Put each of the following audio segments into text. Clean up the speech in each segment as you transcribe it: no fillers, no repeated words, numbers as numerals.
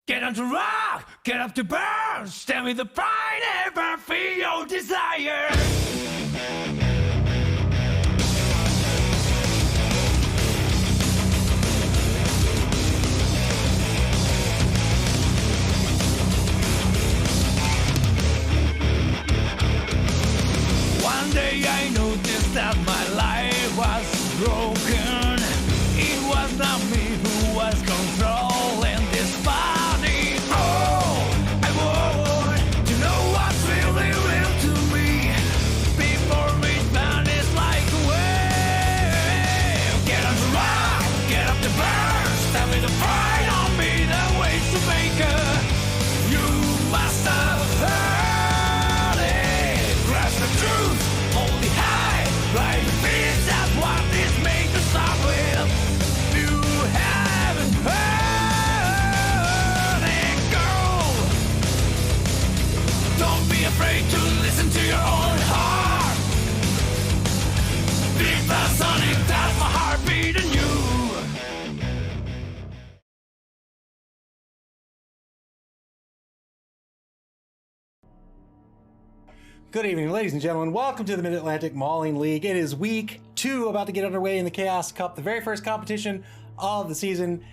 Get on to rock, get up to burn, stand with the pride, ever feel your desire. One day I noticed that my life was broken. It was not me who was controlling this body. Oh, I want to know what's really real to me. Before it vanishes like a wave. Get on the rock, get up the burn. Stand with the pride on me, the ways to make her. You must have heard it. Grasp the truth. Only high, right feet, that's what this made to start with. You haven't heard it, girl. Don't be afraid to listen to your own heart. Beat the sonic, that's my heartbeat in you. Good evening, ladies and gentlemen. Welcome to the Mid-Atlantic Mauling League. It is week 2, about to get underway in the Chaos Cup, the very first competition of the season,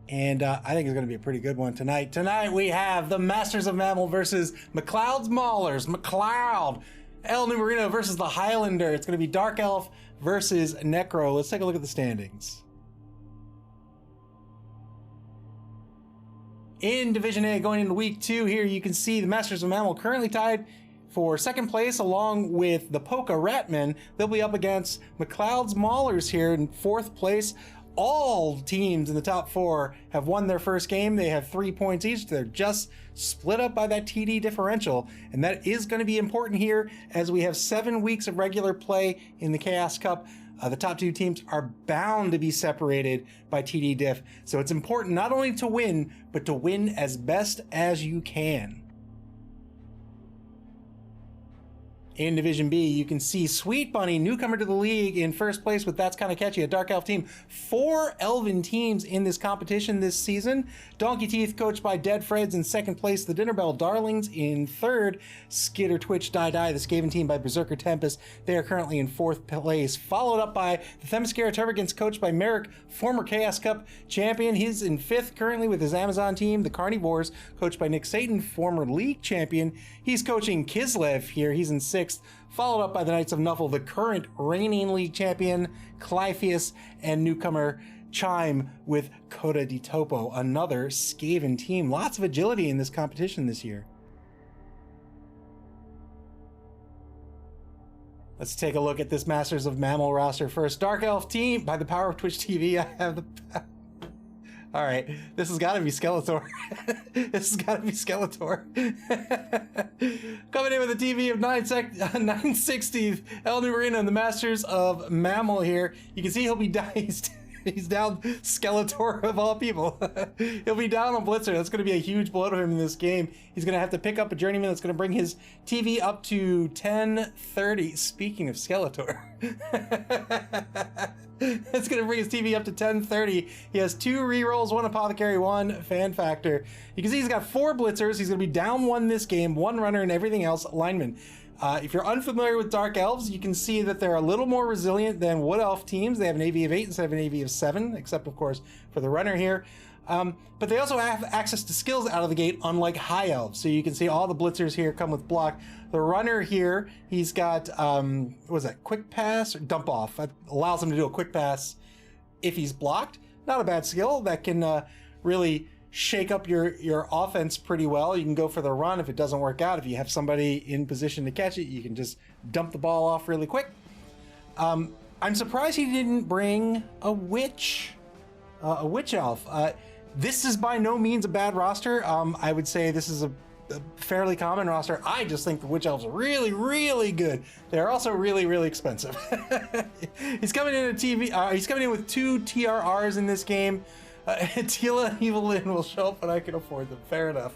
and I think it's going to be a pretty good one tonight. Tonight we have the Masters of MAML versus MacLeod's Maulers. MacLeod, El Numerino versus the Highlander. It's going to be Dark Elf versus Necro. Let's take a look at the standings. In Division A, going into week 2 here, you can see the Masters of MAML currently tied for second place along with the Polka Ratmen. They'll be up against MacLeod's Maulers here in 4th place. All teams in the top 4 have won their first game. They have 3 points each. They're just split up by that TD differential, and that is going to be important here as we have 7 weeks of regular play in the Chaos Cup. The top 2 teams are bound to be separated by TD diff, so it's important not only to win, but to win as best as you can. In Division B, you can see Sweet Bunny, newcomer to the league, in first place with That's Kinda Catchy, a Dark Elf team. 4 Elven teams in this competition this season. Donkey Teeth, coached by Dead Freds, in second place. The Dinner Bell Darlings in third. Skitter Twitch Die Die, the Skaven team by Berserker Tempest. They are currently in 4th place. Followed up by the Themyscira Termagants, coached by Merrick, former Chaos Cup champion. He's in 5th currently with his Amazon team. The Carnivores, coached by Nick Satan, former league champion. He's coaching Kislev here. He's in 6th. Followed up by the Knights of Nuffle, the current reigning league champion, Clypheus, and newcomer Chime with Coda di Topo, another Skaven team. Lots of agility in this competition this year. Let's take a look at this Masters of MAML roster first. Dark Elf team, by the power of Twitch TV, I have the... All right, this has got to be Skeletor. This has got to be Skeletor. Coming in with a TV of 960, El Numerino and the Masters of MAML here. You can see he'll be down. He's down Skeletor of all people. He'll be down on Blitzer. That's going to be a huge blow to him in this game. He's going to have to pick up a journeyman that's going to bring his TV up to 1030. Speaking of Skeletor. It's going to bring his TV up to 1030. He has 2 rerolls, 1 apothecary, 1 fan factor. You can see he's got 4 blitzers. He's going to be down 1 this game, 1 runner, and everything else lineman. If you're unfamiliar with Dark Elves, you can see that they're a little more resilient than Wood Elf teams. They have an AV of 8 instead of an AV of 7, except of course for the runner here. But they also have access to skills out of the gate, unlike High Elves. So you can see all the blitzers here come with block. The runner here, he's got, what was that, quick pass or dump off? That allows him to do a quick pass if he's blocked. Not a bad skill that can really shake up your offense pretty well. You can go for the run if it doesn't work out. If you have somebody in position to catch it, you can just dump the ball off really quick. I'm surprised he didn't bring a witch elf. This is by no means a bad roster. I would say this is a fairly common roster. I just think the witch elves are really, really good. They're also really, really expensive. He's coming in with 2 TRRs in this game. Tila and Evelyn will show up when I can afford them. Fair enough.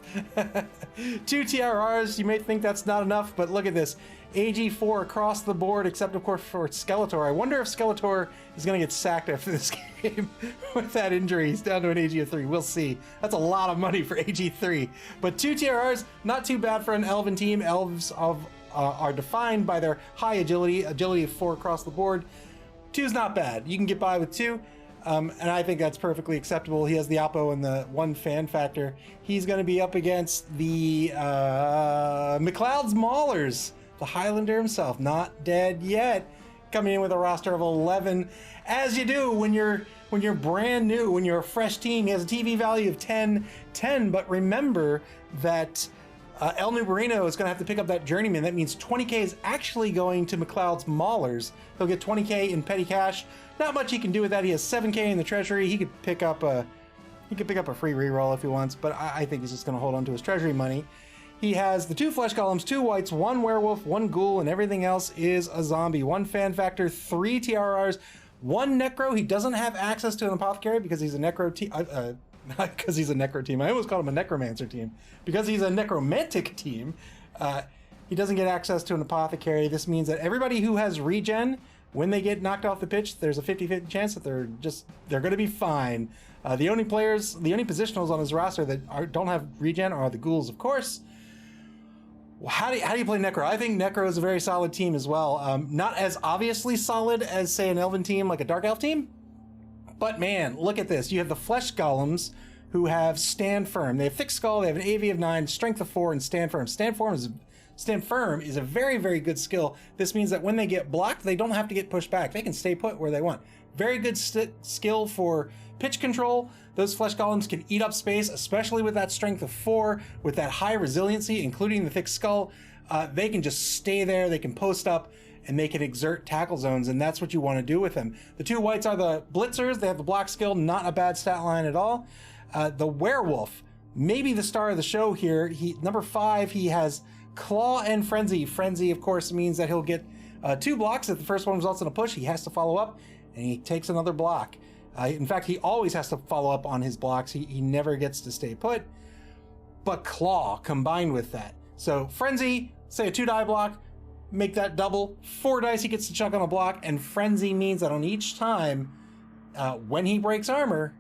2 TRRs, you may think that's not enough, but look at this. AG4 across the board, except of course for Skeletor. I wonder if Skeletor is going to get sacked after this game with that injury. He's down to an AG of 3. We'll see. That's a lot of money for AG3. But 2 TRRs, not too bad for an Elven team. Elves are defined by their high agility of 4 across the board. 2 is not bad. You can get by with 2. And I think that's perfectly acceptable. He has the Oppo and the 1 fan factor. He's going to be up against the MacLeod's Maulers, the Highlander himself, not dead yet, coming in with a roster of 11, as you do when you're brand new, when you're a fresh team. He has a TV value of 10, but remember that El Nubarino is going to have to pick up that journeyman. That means 20k is actually going to MacLeod's Maulers. He'll get 20k in petty cash. Not much he can do with that. He has 7k in the treasury. He could pick up a free reroll if he wants, but I think he's just going to hold on to his treasury money. He has the 2 flesh golems, 2 whites, 1 werewolf, 1 ghoul, and everything else is a zombie. 1 fan factor, 3 TRRs, 1 necro. He doesn't have access to an apothecary because he's a necro team. Not because he's a necro team. I almost called him a necromancer team. Because he's a necromantic team, he doesn't get access to an apothecary. This means that everybody who has regen, when they get knocked off the pitch, there's a 50-50 chance that they're going to be fine. The only positionals on his roster that don't have regen are the ghouls, of course. How do you play Necro? I think Necro is a very solid team as well. Not as obviously solid as, say, an Elven team like a Dark Elf team. But man, look at this. You have the Flesh Golems who have Stand Firm. They have Thick Skull, they have an AV of 9, Strength of 4, and Stand Firm. Stand Firm is a very, very good skill. This means that when they get blocked, they don't have to get pushed back. They can stay put where they want. Very good skill for pitch control. Those Flesh Golems can eat up space, especially with that Strength of 4, with that high resiliency, including the Thick Skull. They can just stay there, they can post up, and they can exert tackle zones, and that's what you want to do with them. The 2 whites are the Blitzers. They have the block skill, not a bad stat line at all. The Werewolf, maybe the star of the show here. Number 5, he has Claw and Frenzy. Frenzy, of course, means that he'll get 2 blocks. If the first one results in a push, he has to follow up, and he takes another block. In fact, he always has to follow up on his blocks. He never gets to stay put. But Claw combined with that. So Frenzy, say a 2-die block, make that double. 4 dice he gets to chuck on a block, and Frenzy means that on each time, when he breaks armor,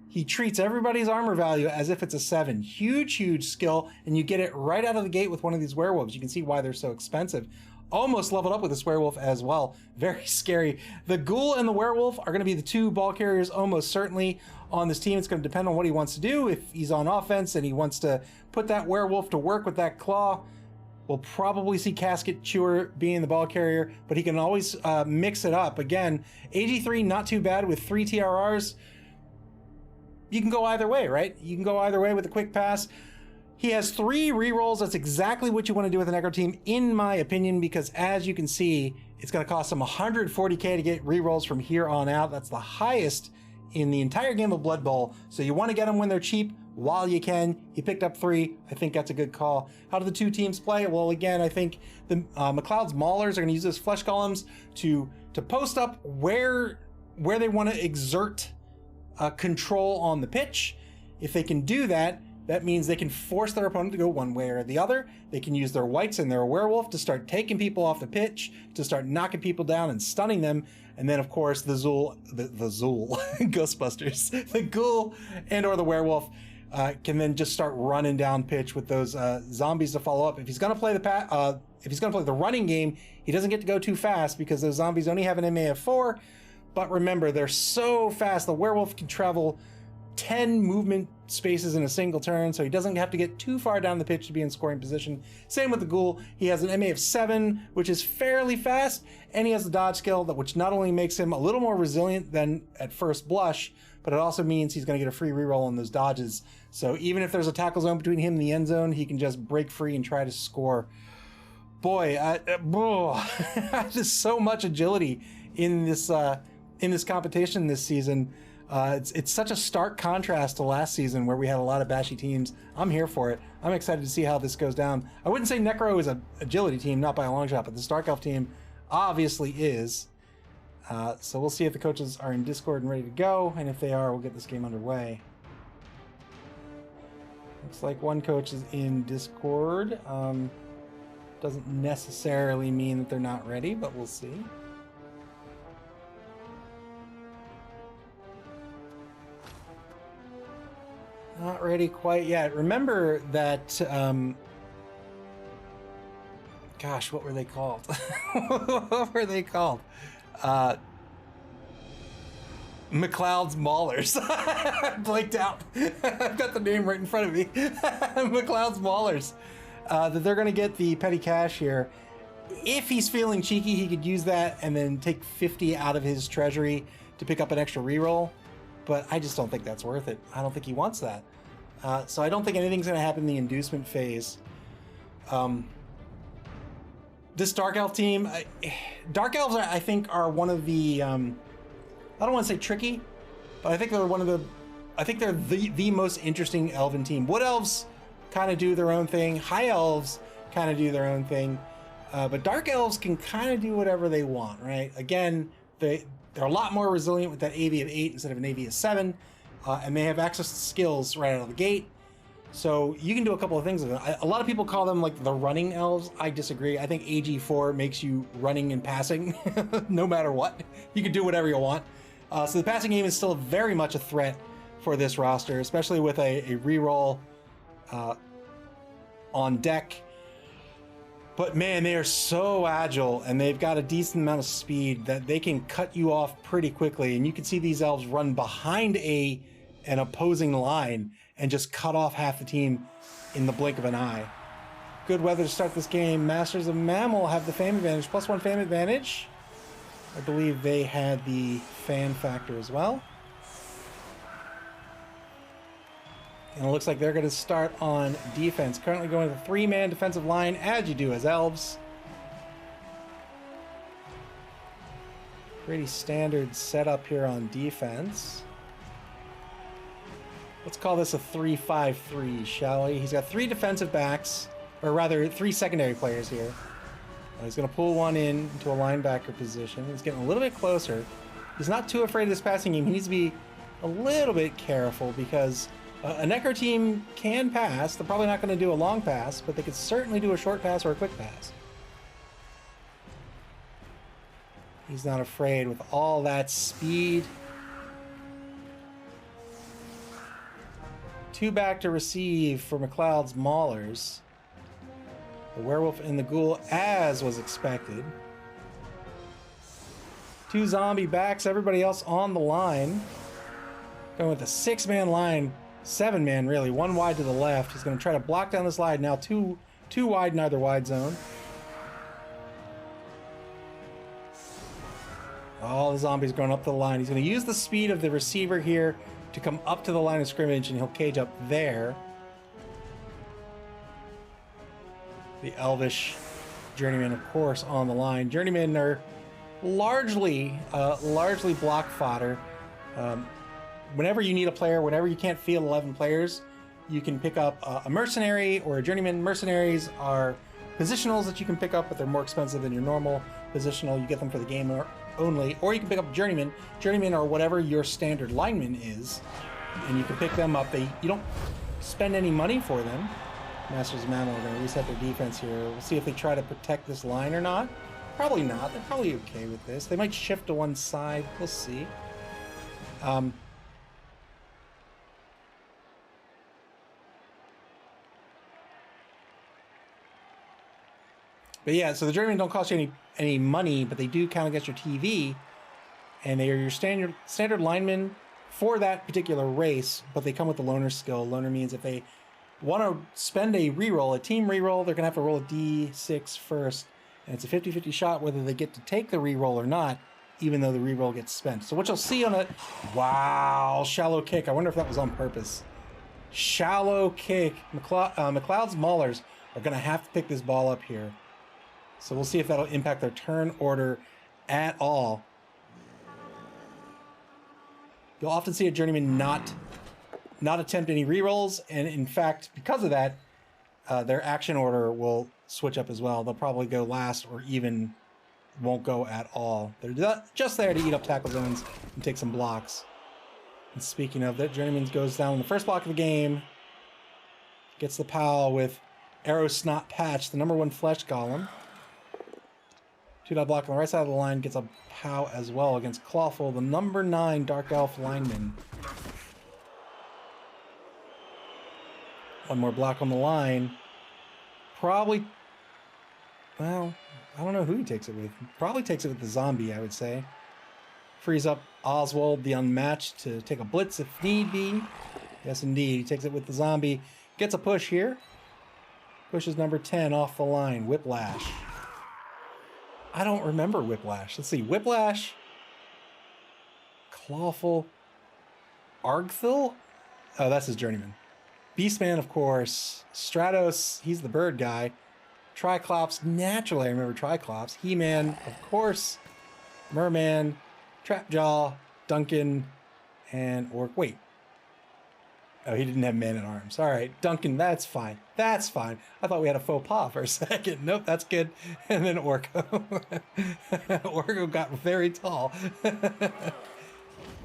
he treats everybody's armor value as if it's a 7. Huge skill, and you get it right out of the gate with one of these werewolves. You can see why they're so expensive. Almost leveled up with this werewolf as well. Very scary. The ghoul and the werewolf are going to be the 2 ball carriers almost certainly on this team. It's going to depend on what he wants to do. If he's on offense and he wants to put that werewolf to work with that claw, we'll probably see Casket Chewer being the ball carrier, but he can always mix it up. Again, AG3 not too bad with 3 TRRs. You can go either way, right? You can go either way with a quick pass. He has 3 rerolls. That's exactly what you want to do with an Necro team, in my opinion, because as you can see, it's going to cost him 140k to get rerolls from here on out. That's the highest in the entire game of Blood Bowl. So you want to get them when they're cheap while you can. He picked up 3. I think that's a good call. How do the 2 teams play? Well, again, I think the MacLeod's Maulers are going to use those Flesh Golems to post up where they want to exert control on the pitch. If they can do that, that means they can force their opponent to go one way or the other. They can use their whites and their werewolf to start taking people off the pitch, to start knocking people down and stunning them. And then, of course, the Zool, Ghostbusters, the ghoul and or the werewolf can then just start running down pitch with those zombies to follow up. If he's going to play the running game, he doesn't get to go too fast because those zombies only have an MA of 4. But remember, they're so fast. The werewolf can travel 10 movement spaces in a single turn, so he doesn't have to get too far down the pitch to be in scoring position. Same with the ghoul. He has an MA of 7, which is fairly fast, and he has the dodge skill, which not only makes him a little more resilient than at first blush, but it also means he's going to get a free reroll on those dodges. So even if there's a tackle zone between him and the end zone, he can just break free and try to score. Boy, there's so much agility in this competition this season. It's such a stark contrast to last season where we had a lot of bashy teams. I'm here for it. I'm excited to see how this goes down. I wouldn't say Necro is an agility team, not by a long shot, but the Dark Elf team obviously is. So we'll see if the coaches are in Discord and ready to go, and if they are, we'll get this game underway. Looks like one coach is in Discord. Doesn't necessarily mean that they're not ready, but we'll see. Not ready quite yet. Remember that, gosh, what were they called? What were they called? MacLeod's Maulers. I blanked out. I've got the name right in front of me. MacLeod's Maulers. That they're going to get the petty cash here. If he's feeling cheeky, he could use that and then take 50 out of his treasury to pick up an extra reroll. But I just don't think that's worth it. I don't think he wants that. So I don't think anything's going to happen in the inducement phase. This Dark Elf team, Dark Elves, I think, are one of the... I don't want to say tricky, but I think they're one of the... I think they're the most interesting Elven team. Wood Elves kind of do their own thing. High Elves kind of do their own thing. But Dark Elves can kind of do whatever they want, right? Again, they're a lot more resilient with that AV of 8 instead of an AV of 7. And they have access to skills right out of the gate. So you can do a couple of things with them. A lot of people call them like the running elves. I disagree. I think AG4 makes you running and passing no matter what. You can do whatever you want. So the passing game is still very much a threat for this roster, especially with a reroll on deck. But man, they are so agile and they've got a decent amount of speed that they can cut you off pretty quickly. And you can see these elves run behind an opposing line and just cut off half the team in the blink of an eye. Good weather to start this game. Masters of MAML have the fame advantage, +1 fame advantage. I believe they had the fan factor as well. And it looks like they're going to start on defense. Currently going with a 3-man defensive line, as you do as elves. Pretty standard setup here on defense. Let's call this a 3-5-3, shall we? He's got 3 defensive backs, or rather 3 secondary players here. He's going to pull one in into a linebacker position. He's getting a little bit closer. He's not too afraid of this passing game. He needs to be a little bit careful because a Necro team can pass. They're probably not going to do a long pass, but they could certainly do a short pass or a quick pass. He's not afraid with all that speed. 2 back to receive for MacLeod's Maulers. The werewolf and the ghoul, as was expected. 2 zombie backs, everybody else on the line. Going with a 6-man line, 7-man really, 1 wide to the left. He's going to try to block down the slide. Now two wide in either wide zone. All the zombies going up the line. He's going to use the speed of the receiver here to come up to the line of scrimmage, and he'll cage up there. The Elvish Journeymen, of course, on the line. Journeymen are largely block fodder. Whenever you need a player, whenever you can't field 11 players, you can pick up a mercenary or a journeyman. Mercenaries are positionals that you can pick up, but they're more expensive than your normal positional. You get them for the game only, or you can pick up journeyman. Journeyman are whatever your standard lineman is, and you can pick them up. You don't spend any money for them. Masters of MAML are going to reset their defense here. We'll see if they try to protect this line or not. Probably not. They're probably okay with this. They might shift to one side. We'll see. But yeah, so the journeymen don't cost you any money, but they do count against your TV, and they are your standard linemen for that particular race, but they come with the loner skill. Loner means if they want to spend a reroll, a team reroll, they're going to have to roll a D6 first, and it's a 50-50 shot whether they get to take the reroll or not, even though the reroll gets spent. So what you'll see on it, wow, shallow kick. I wonder if that was on purpose. Shallow kick. MacLeod's Maulers are going to have to pick this ball up here. So we'll see if that'll impact their turn order at all. You'll often see a journeyman not attempt any rerolls, and in fact, because of that, their action order will switch up as well. They'll probably go last or even won't go at all. They're just there to eat up tackle zones and take some blocks. And speaking of that, Journeyman goes down in the first block of the game. Gets the POW with Arrow Snot Patch, the #1 Flesh Golem. 2-dot block on the right side of the line, gets a POW as well against Clawful, the #9 Dark Elf lineman. One more block on the line. Probably, well, I don't know who he takes it with. Probably takes it with the zombie, I would say. Frees up Oswald, the Unmatched, to take a blitz if need be. Yes, indeed. He takes it with the zombie. Gets a push here. Pushes #10 off the line. Whiplash. I don't remember Whiplash. Let's see. Whiplash. Clawful. Argthil? Oh, that's his Journeyman. Beastman, of course. Stratos, he's the bird guy. Triclops, naturally I remember Triclops. He-Man, of course. Merman, Trapjaw, Duncan, and Orc. Wait. Oh, he didn't have Man-at-Arms. All right, Duncan, that's fine. That's fine. I thought we had a faux pas for a second. Nope, that's good. And then Orko. Orko got very tall.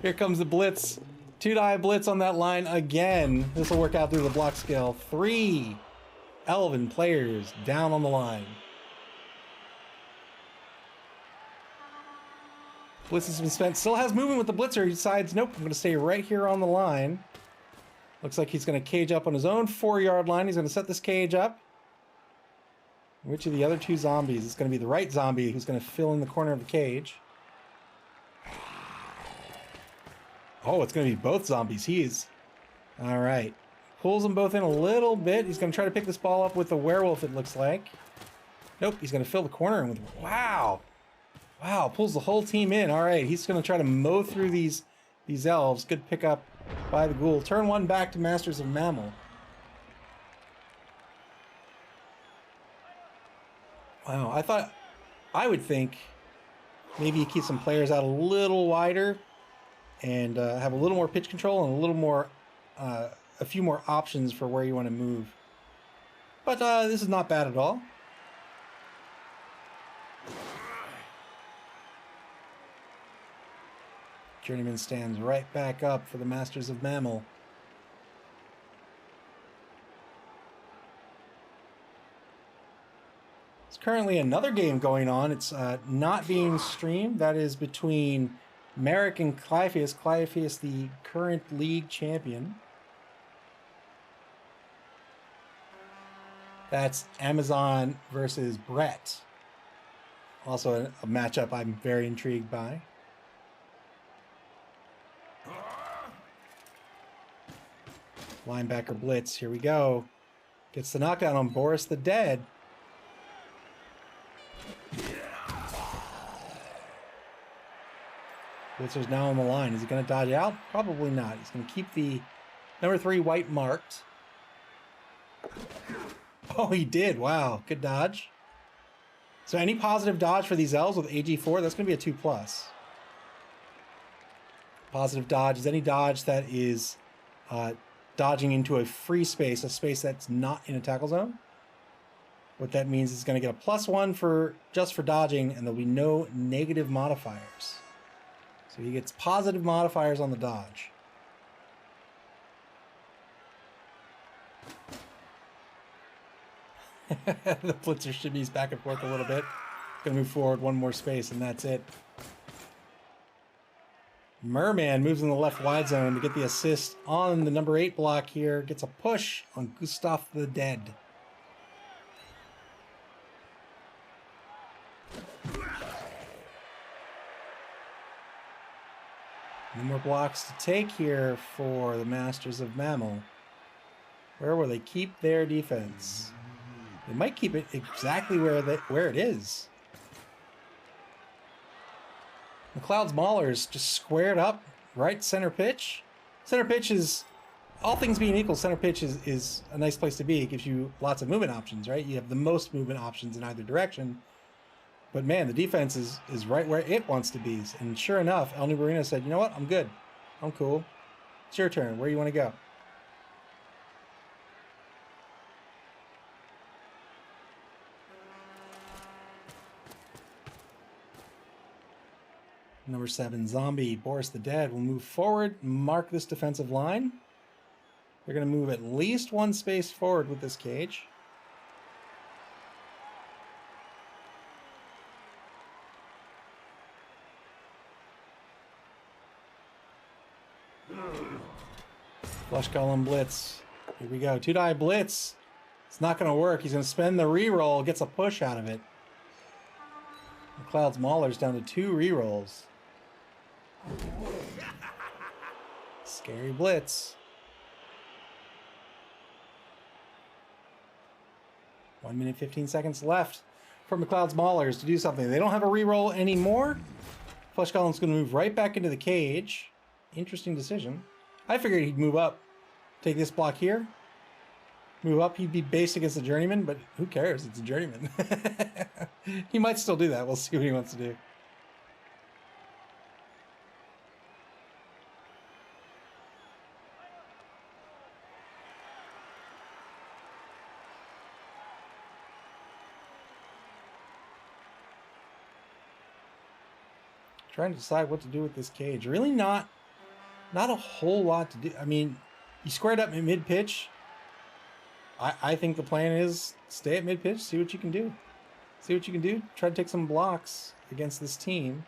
Here comes the blitz. 2-die blitz on that line again. This will work out through the block skill. 3 Elven players down on the line. Blitz has been spent. Still has movement with the blitzer. He decides, nope, I'm going to stay right here on the line. Looks like he's going to cage up on his own 4-yard line. He's going to set this cage up. Which of the other 2 zombies? It's going to be the right zombie who's going to fill in the corner of the cage. Oh, it's going to be both zombies. All right. Pulls them both in a little bit. He's going to try to pick this ball up with the werewolf, it looks like. Nope, he's going to fill the corner in with... Wow. Wow, pulls the whole team in. All right, he's going to try to mow through these elves. Good pickup by the ghoul. Turn 1 back to Masters of MAML. Wow, I would think maybe you keep some players out a little wider and have a little more pitch control and a little more, a few more options for where you want to move. But this is not bad at all. Journeyman stands right back up for the Masters of MAML. There's currently another game going on. It's not being streamed. That is between Merrick and Clypheus. Clypheus, the current league champion. That's Amazon versus Brett. Also a matchup I'm very intrigued by. Linebacker blitz. Here we go. Gets the knockdown on Boris the Dead. Blitzer's now on the line. Is he going to dodge out? Probably not. He's going to keep the #3 white marked. Oh, he did. Wow. Good dodge. So any positive dodge for these elves with AG4, that's going to be a 2+. Positive dodge is any dodge that is dodging into a free space, a space that's not in a tackle zone. What that means is going to get a +1 for just for dodging, and there'll be no negative modifiers. So he gets positive modifiers on the dodge. The blitzer shimmies back and forth a little bit. Gonna move forward 1 more space, and that's it. Merman moves in the left wide zone to get the assist on the #8 block here. Gets a push on Gustav the Dead. No more blocks to take here for the Masters of MAML. Where will they keep their defense? They might keep it exactly where it is. MacLeod's Maulers just squared up, right center pitch. Center pitch is, all things being equal, center pitch is a nice place to be. It gives you lots of movement options, right? You have the most movement options in either direction. But man, the defense is right where it wants to be. And sure enough, El Nubarino said, you know what? I'm good. I'm cool. It's your turn. Where do you want to go? Number 7, Zombie, Boris the Dead will move forward, mark this defensive line. They're going to move at least one space forward with this cage. Flush Golem Blitz. Here we go. 2-die Blitz. It's not going to work. He's going to spend the reroll, gets a push out of it. MacLeod's Maulers down to 2 rerolls. Scary Blitz. 1 minute 15 seconds left for MacLeod's Maulers to do something. They don't have a reroll anymore. Flush Golem's going to move right back into the cage. Interesting decision. I figured he'd move up. Take this block here. Move up. He'd be based against the Journeyman, but who cares? It's a Journeyman. He might still do that. We'll see what he wants to do. Trying to decide what to do with this cage. Really not a whole lot to do. I mean, you squared up at mid-pitch. I think the plan is stay at mid-pitch, see what you can do. See what you can do. Try to take some blocks against this team.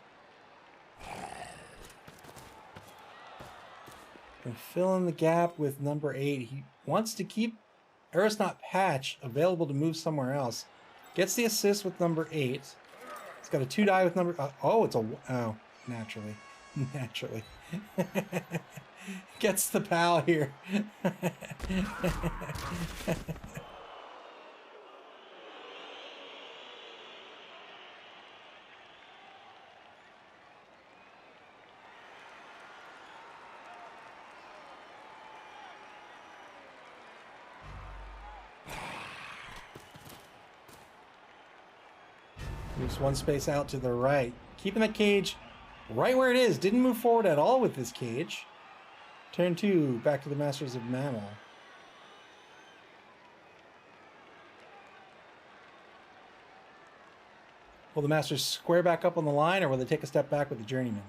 And fill in the gap with number 8. He wants to keep Aerosnaut Patch available to move somewhere else. Gets the assist with number 8. It's got a 2-die with number... oh, naturally. Naturally. Gets the pal here. Moves one space out to the right. Keeping the cage right where it is. Didn't move forward at all with this cage. Turn 2, back to the Masters of MAML. Will the Masters square back up on the line, or will they take a step back with the Journeyman?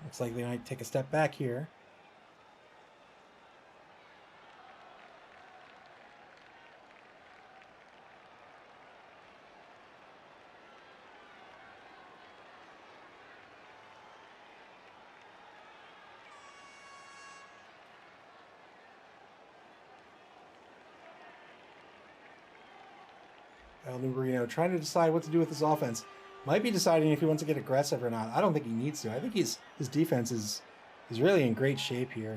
Looks like they might take a step back here. El Nubarino trying to decide what to do with his offense. Might be deciding if he wants to get aggressive or not. I don't think he needs to. I think his defense is really in great shape here.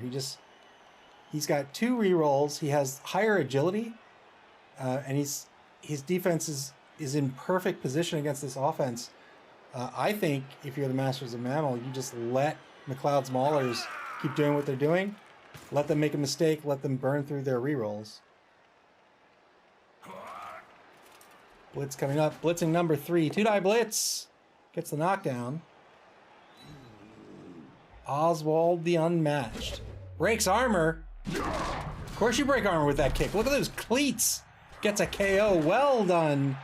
He's got 2 rerolls. He has higher agility, and his defense is in perfect position against this offense. I think if you're the Masters of MAML, you just let MacLeod's Maulers keep doing what they're doing. Let them make a mistake. Let them burn through their rerolls. Blitz coming up. Blitzing number 3. 2-die Blitz. Gets the knockdown. Oswald the Unmatched. Breaks armor. Of course you break armor with that kick. Look at those cleats. Gets a KO. Well done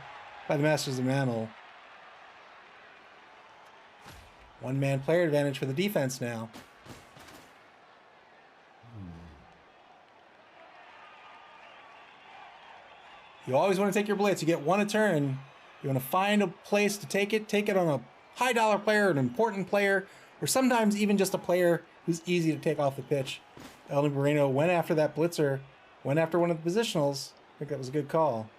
by the Masters of MAML. One-man player advantage for the defense now. You always want to take your blitz. You get 1 a turn. You want to find a place to take it. Take it on a high-dollar player, an important player, or sometimes even just a player who's easy to take off the pitch. El Nubarino went after that blitzer, went after one of the positionals. I think that was a good call.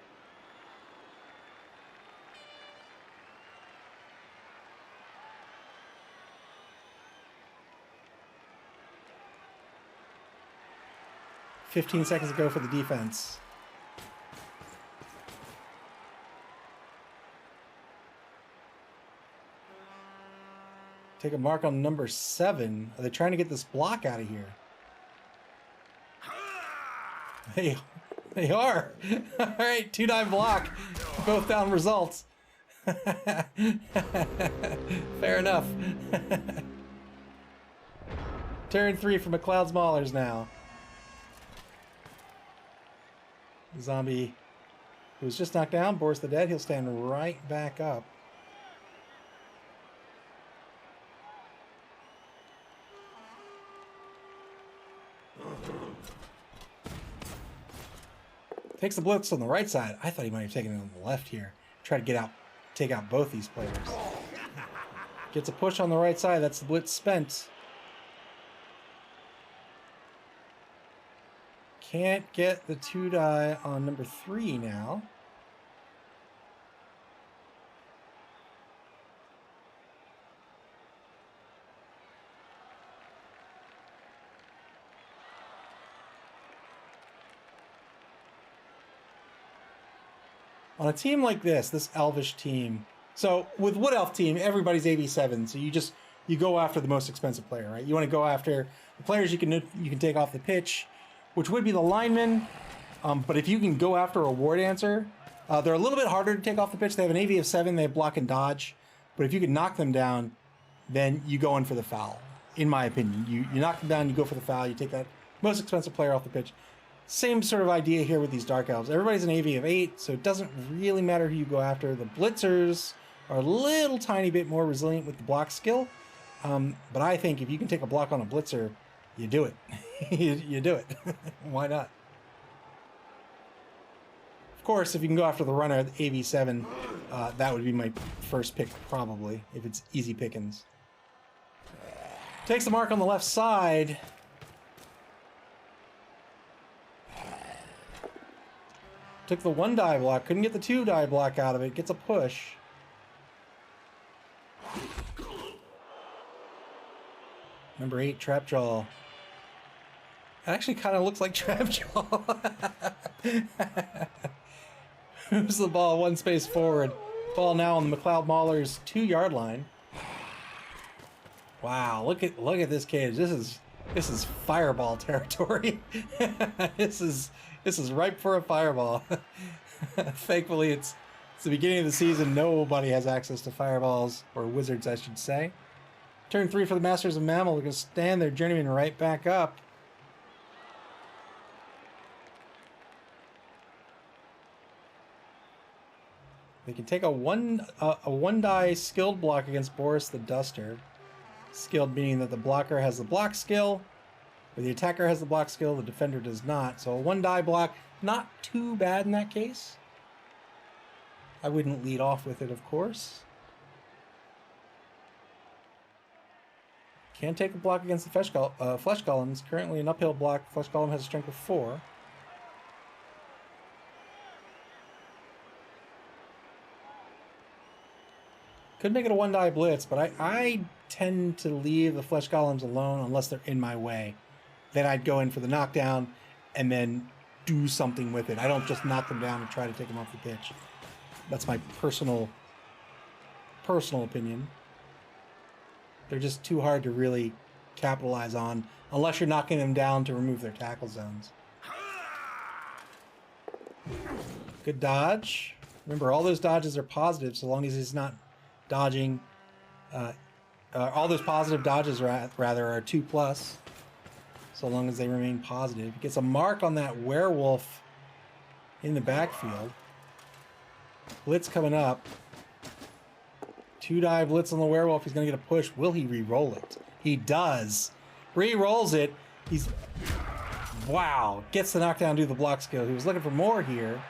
"15 seconds to go for the defense. Take a mark on number 7. Are they trying to get this block out of here? They are. All right, 2-die block. Both down results. Fair enough. Turn 3 for MacLeod's Maulers now. Zombie, who was just knocked down, Boris the Dead, he'll stand right back up. Takes the blitz on the right side. I thought he might have taken it on the left here. Try to take out both these players. Gets a push on the right side. That's the blitz spent. Can't get the 2-die on number 3 now. On a team like this Elvish team, so with Wood Elf team, everybody's AV7, so you go after the most expensive player, right? You want to go after the players you can take off the pitch, which would be the linemen. But if you can go after a war dancer, they're a little bit harder to take off the pitch. They have an AV of 7, they have block and dodge. But if you can knock them down, then you go in for the foul. In my opinion, you knock them down, you go for the foul, you take that most expensive player off the pitch. Same sort of idea here with these Dark Elves. Everybody's an AV of 8, so it doesn't really matter who you go after. The Blitzers are a little tiny bit more resilient with the block skill. But I think if you can take a block on a Blitzer, you do it. you do it. Why not? Of course, if you can go after the runner, the AV7, that would be my first pick probably, if it's easy pickings. Takes the mark on the left side. Took the 1-die block, couldn't get the 2-die block out of it, gets a push. Number 8, Trapjaw. It actually kind of looks like Trapjaw. Moves the ball 1 space forward. Ball now on the MacLeod Maulers 2-yard line. Wow, look at this cage. This is fireball territory. This is ripe for a fireball. Thankfully, it's the beginning of the season. Nobody has access to fireballs, or wizards, I should say. Turn 3 for the Masters of MAML. They're going to stand their journeyman right back up. They can take a 1-die skilled block against Boris the Duster. Skilled meaning that the blocker has the block skill, or the attacker has the block skill, the defender does not. So a 1-die block, not too bad in that case. I wouldn't lead off with it, of course. Can take a block against the Flesh Golems. Currently an uphill block. Flesh Golem has a strength of 4. Could make it a 1-die blitz, but I tend to leave the Flesh Golems alone unless they're in my way. Then I'd go in for the knockdown and then do something with it. I don't just knock them down and try to take them off the pitch. That's my personal opinion. They're just too hard to really capitalize on unless you're knocking them down to remove their tackle zones. Good dodge. Remember, all those dodges are positive so long as he's not dodging. All those positive dodges rather are 2+, so long as they remain positive. He gets a mark on that werewolf in the backfield. Blitz coming up. 2-die blitz on the werewolf. He's going to get a push. Will he re-roll it? He does. Re-rolls it. Wow. Gets the knockdown due to the block skill. He was looking for more here.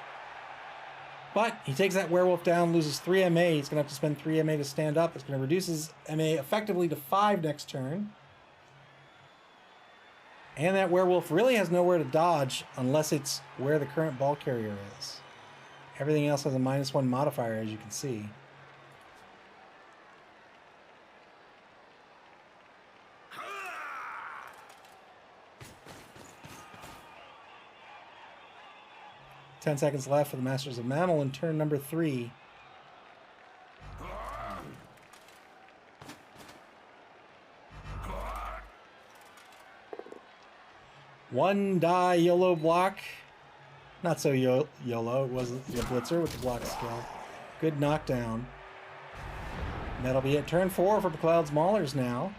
But he takes that werewolf down, loses 3 MA. He's going to have to spend 3 MA to stand up. It's going to reduce his MA effectively to 5 next turn. And that werewolf really has nowhere to dodge unless it's where the current ball carrier is. Everything else has a -1 modifier, as you can see. Ten seconds left for the Masters of MAML in turn number 3. One die YOLO block. Not so YOLO. It wasn't the blitzer with the block skill. Good knockdown. And that'll be it. Turn 4 for MacLeod's Maulers now.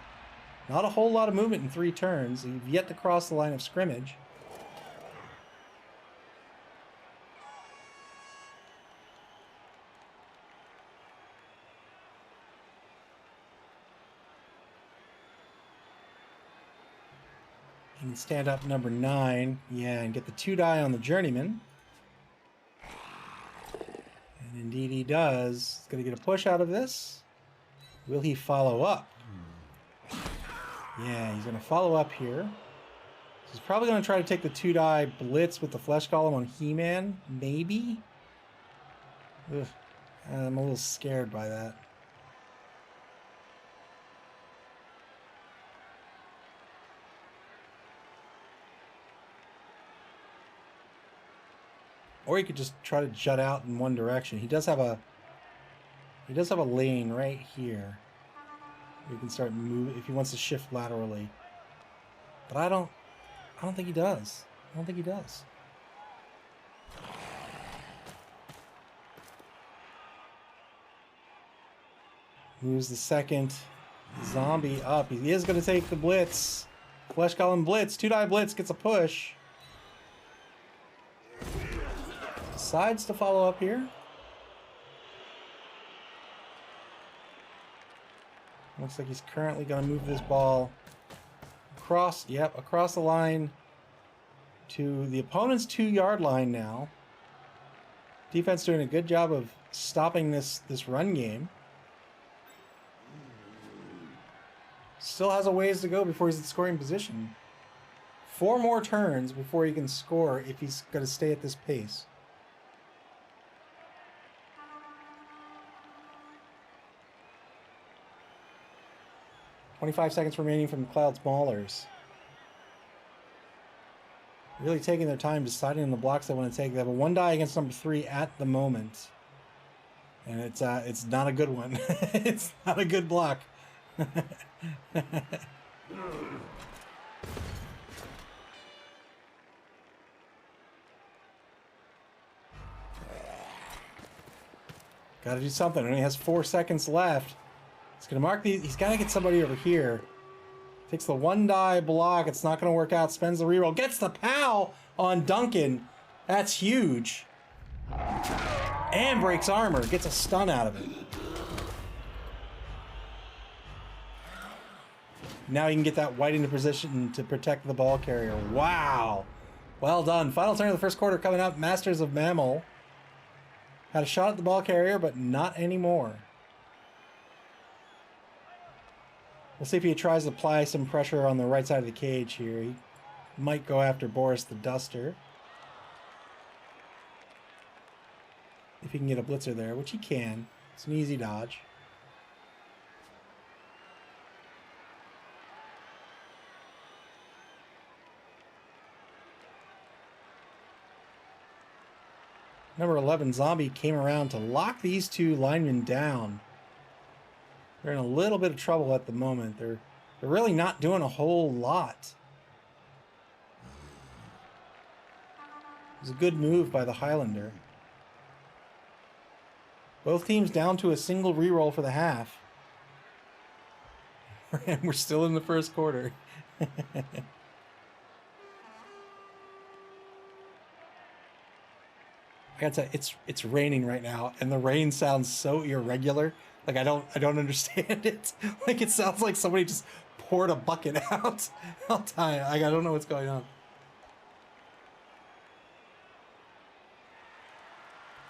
Not a whole lot of movement in 3 turns. You've yet to cross the line of scrimmage. And stand up number 9. Yeah, and get the 2-die on the journeyman. And indeed he does. He's going to get a push out of this. Will he follow up? Yeah, he's going to follow up here. He's probably going to try to take the 2-die blitz with the flesh golem on He-Man. Maybe? Ugh, I'm a little scared by that. Or he could just try to jut out in one direction. He does have a lane right here. He can start moving if he wants to shift laterally. But I don't think he does. I don't think he does. Moves the second zombie up. He is going to take the blitz. Flesh Golem blitz. 2-die blitz gets a push. Decides to follow up here. Looks like he's currently going to move this ball across the line to the opponent's 2-yard line now. Defense doing a good job of stopping this run game. Still has a ways to go before he's in scoring position. 4 more turns before he can score if he's going to stay at this pace. $25 remaining from MacLeod's Maulers. Really taking their time deciding on the blocks they want to take. They have a 1-die against number 3 at the moment. And it's not a good one. It's not a good block. Gotta do something. It only has 4 seconds left. He's gonna mark these. He's gotta get somebody over here. Takes the 1-die block. It's not gonna work out. Spends the reroll. Gets the POW on Duncan. That's huge. And breaks armor. Gets a stun out of it. Now he can get that white into position to protect the ball carrier. Wow. Well done. Final turn of the first quarter coming up. Masters of MAML. Had a shot at the ball carrier, but not anymore. We'll see if he tries to apply some pressure on the right side of the cage here. He might go after Boris the Duster. If he can get a blitzer there, which he can. It's an easy dodge. Number 11, Zombie, came around to lock these 2 linemen down. They're in a little bit of trouble at the moment. They're really not doing a whole lot. It was a good move by the Highlander. Both teams down to a single reroll for the half. And we're still in the first quarter. I gotta tell you, it's raining right now, and the rain sounds so irregular. Like I don't understand it. Like it sounds like somebody just poured a bucket out. I don't know what's going on.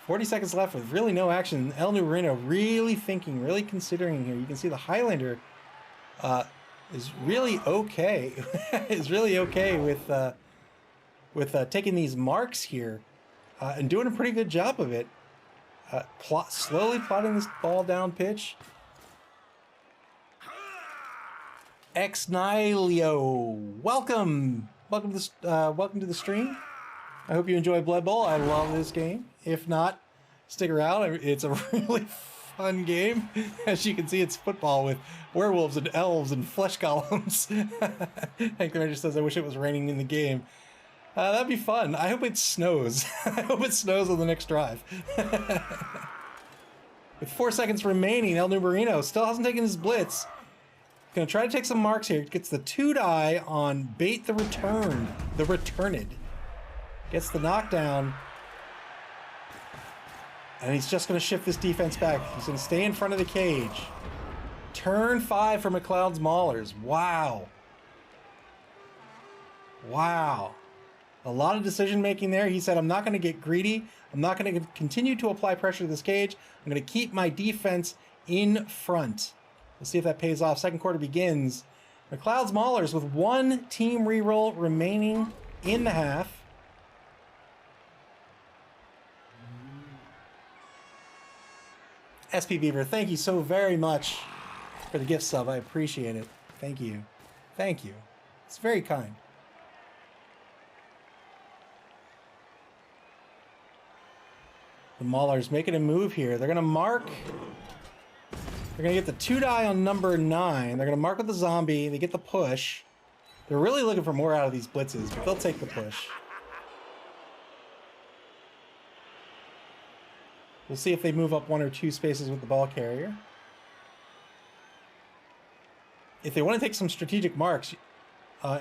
40 seconds left with really no action. El Numerino really thinking, really considering here. You can see the Highlander is really okay. Is really okay with taking these marks here. And doing a pretty good job of it. Slowly plotting this ball down pitch. Ex Nihilio, welcome to the stream. I hope you enjoy Blood Bowl. I love this game. If not, stick around. It's a really fun game. As you can see, it's football with werewolves and elves and flesh golems. Hank the Ranger says, "I wish it was raining in the game." That'd be fun. I hope it snows. I hope it snows on the next drive. With 4 seconds remaining, El Numerino still hasn't taken his blitz. Gonna try to take some marks here. Gets the 2-die on Bait the Returned. Gets the knockdown. And he's just gonna shift this defense back. He's gonna stay in front of the cage. Turn 5 for MacLeod's Maulers. Wow. Wow. A lot of decision making there. He said, I'm not going to get greedy. I'm not going to continue to apply pressure to this cage. I'm going to keep my defense in front. We'll see if that pays off. Second quarter begins. MacLeod's Maulers with one team reroll remaining in the half. SP Beaver, thank you so very much for the gift sub. I appreciate it. Thank you. Thank you. It's very kind. The Maulers making a move here. They're going to mark. They're going to get the 2 die on number 9. They're going to mark with the zombie. They get the push. They're really looking for more out of these blitzes, but they'll take the push. We'll see if they move up 1 or 2 spaces with the ball carrier. If they want to take some strategic marks,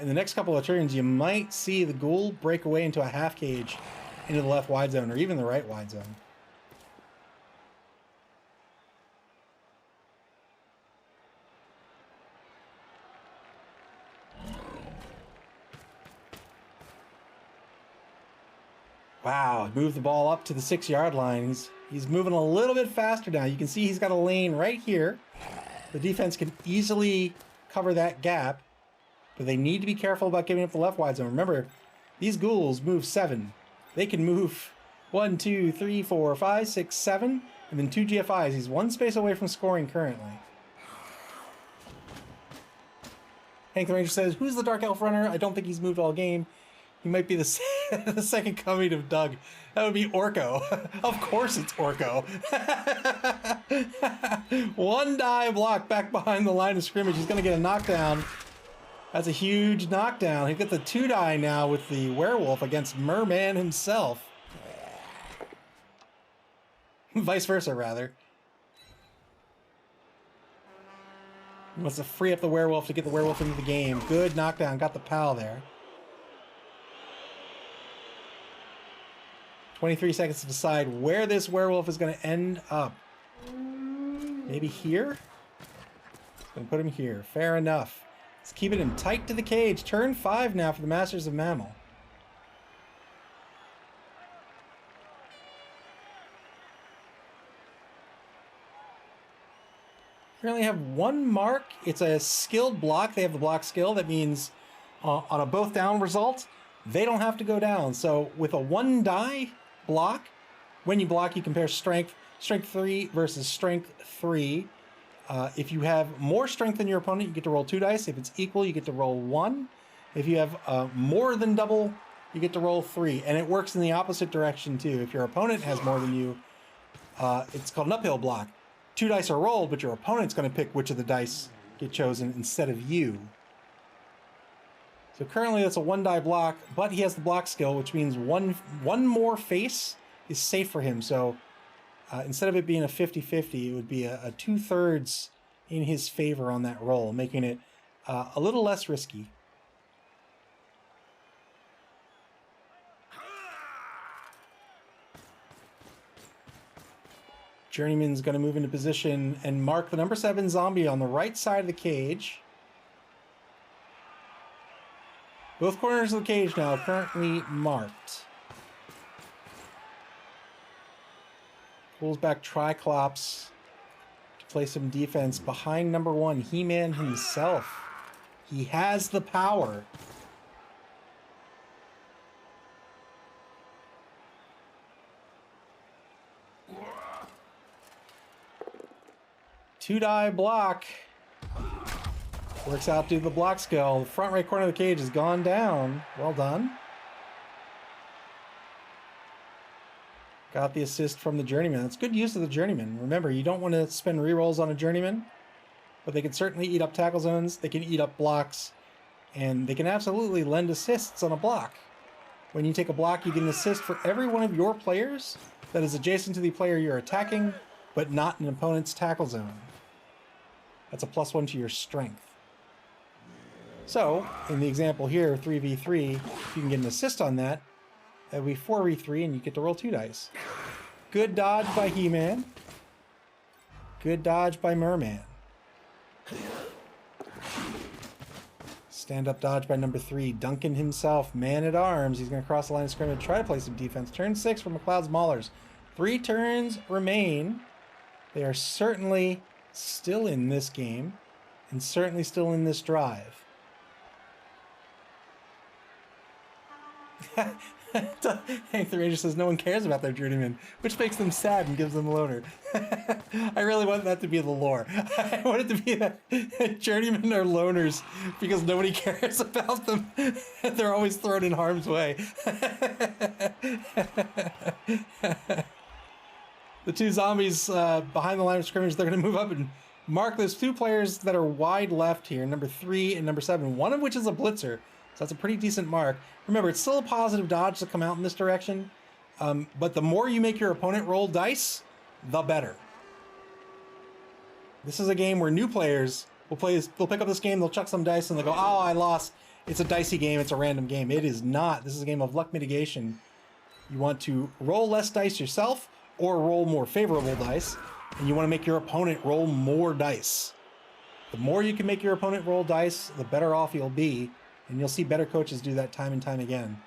in the next couple of turns, you might see the ghoul break away into a half cage into the left wide zone or even the right wide zone. Wow, moved the ball up to the 6-yard line. He's moving a little bit faster now. You can see he's got a lane right here. The defense can easily cover that gap, but they need to be careful about giving up the left wide zone. Remember, these ghouls move 7. They can move 1, 2, 3, 4, 5, 6, 7, and then 2 GFIs. He's 1 space away from scoring currently. Hank the Ranger says, who's the Dark Elf runner? I don't think he's moved all game. He might be the second coming of Doug. That would be Orko. Of course it's Orko. 1 die block back behind the line of scrimmage. He's going to get a knockdown. That's a huge knockdown. He gets a 2 die now with the werewolf against Merman himself. Vice versa, rather. He wants to free up the werewolf to get the werewolf into the game. Good knockdown. Got the pal there. 23 seconds to decide where this werewolf is going to end up. Maybe here? Going to put him here. Fair enough. Let's keep it in tight to the cage. Turn 5 now for the Masters of MAML. We only have 1 mark. It's a skilled block. They have the block skill. That means on a both down result, they don't have to go down. So with a 1 die block, when you block, you compare strength 3 versus strength 3. If you have more strength than your opponent, you get to roll 2 dice. If it's equal, you get to roll 1. If you have more than double, you get to roll 3. And it works in the opposite direction too. If your opponent has more than you, it's called an uphill block. 2 dice are rolled, but your opponent's going to pick which of the dice get chosen instead of you. So currently that's a 1 die block, but he has the block skill, which means one more face is safe for him. So instead of it being a 50-50, it would be a 2/3 in his favor on that roll, making it a little less risky. Journeyman's going to move into position and mark the number 7 zombie on the right side of the cage. Both corners of the cage now currently marked. Pulls back Triclops to play some defense behind number 1, He-Man himself. He has the power. Two die block. Works out due to the block skill. The front right corner of the cage has gone down. Well done. Got the assist from the Journeyman. It's good use of the Journeyman. Remember, you don't want to spend rerolls on a Journeyman, but they can certainly eat up tackle zones. They can eat up blocks, and they can absolutely lend assists on a block. When you take a block, you get an assist for every one of your players that is adjacent to the player you're attacking, but not an opponent's tackle zone. That's a +1 to your strength. So, in the example here, 3v3, if you can get an assist on that, that would be 4v3, and you get to roll 2 dice. Good dodge by He-Man. Good dodge by Merman. Stand-up dodge by number 3. Duncan himself, man at arms. He's going to cross the line of scrimmage, try to play some defense. Turn 6 for MacLeod's Maulers. 3 turns remain. They are certainly still in this game and certainly still in this drive. Hank the Ranger says no one cares about their journeyman, which makes them sad and gives them a loner. I really want that to be the lore. I want it to be that journeymen are loners because nobody cares about them. They're always thrown in harm's way. The 2 zombies behind the line of scrimmage, they're going to move up and mark those 2 players that are wide left here, number 3 and number 7, one of which is a blitzer. So that's a pretty decent mark. Remember, it's still a positive dodge to come out in this direction, but the more you make your opponent roll dice, the better. This is a game where new players will play. They'll pick up this game, they'll chuck some dice, and they'll go, "Oh, I lost. It's a dicey game. It's a random game." It is not. This is a game of luck mitigation. You want to roll less dice yourself, or roll more favorable dice, and you want to make your opponent roll more dice. The more you can make your opponent roll dice, the better off you'll be. And you'll see better coaches do that time and time again.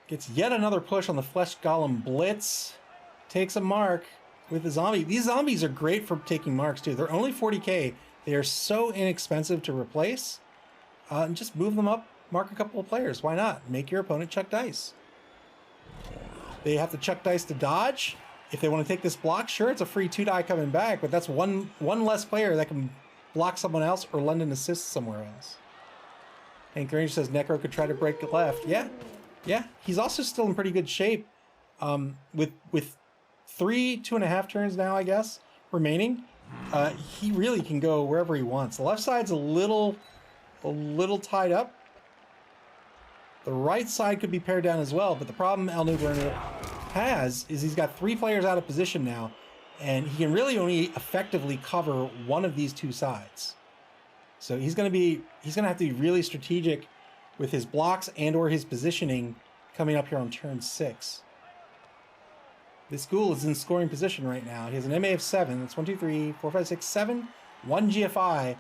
Gets yet another push on the Flesh Golem Blitz. Takes a mark with the zombie. These zombies are great for taking marks too. They're only 40k. They are so inexpensive to replace. And just move them up, mark a couple of players. Why not? Make your opponent chuck dice. They have to chuck dice to dodge. If they want to take this block, sure, it's a free 2 die coming back, but that's one less player that can block someone else or lend an assist somewhere else. Hank the Ranger says Necro could try to break the left. Yeah. He's also still in pretty good shape. With 3 2.5 turns now, I guess, remaining. He really can go wherever he wants. The left side's a little tied up. The right side could be pared down as well, but the problem El Nuberno has is he's got 3 players out of position now, and he can really only effectively cover one of these 2 sides. So he's gonna have to be really strategic with his blocks and or his positioning coming up here on turn 6. This ghoul is in scoring position right now. He has an MA of 7. That's 1, 2, 3, 4, 5, 6, 7. 1 GFI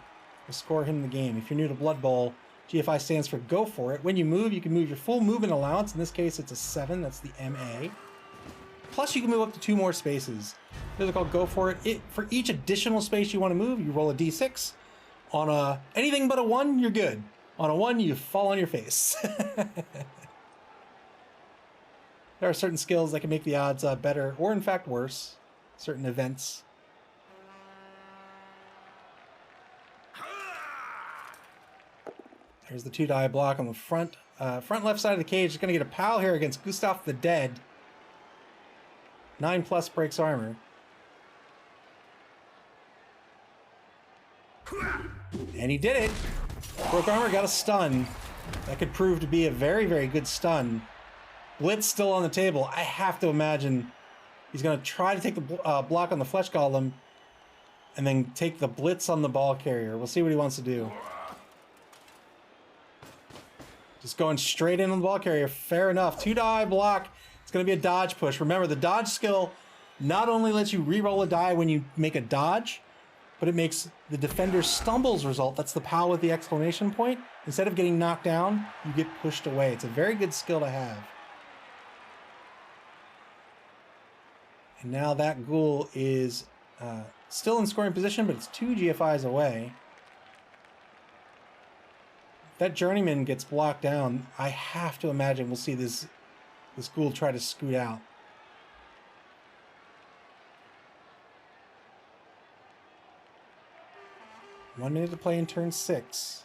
will score him the game. If you're new to Blood Bowl, GFI stands for go for it. When you move, you can move your full movement allowance. In this case, it's a 7. That's the MA. Plus, you can move up to 2 more spaces. Those are called go for it. For each additional space you want to move, you roll a d6. On anything but a 1, you're good. On a 1, you fall on your face. There are certain skills that can make the odds better, or in fact worse. Certain events. There's the 2 die block on the front left side of the cage. It's going to get a pal here against Gustav the Dead. 9+ breaks armor. And he did it. Broke armor, got a stun. That could prove to be a very, very good stun. Blitz still on the table. I have to imagine he's going to try to take the block on the Flesh Golem and then take the blitz on the ball carrier. We'll see what he wants to do. Just going straight in on the ball carrier. Fair enough. 2 die block. It's going to be a dodge push. Remember, the dodge skill not only lets you re-roll a die when you make a dodge, but it makes the defender's stumbles result. That's the POW with the exclamation point. Instead of getting knocked down, you get pushed away. It's a very good skill to have. And now that ghoul is still in scoring position, but it's 2 GFIs away. If that journeyman gets blocked down, I have to imagine we'll see this ghoul try to scoot out. One minute to play in turn 6.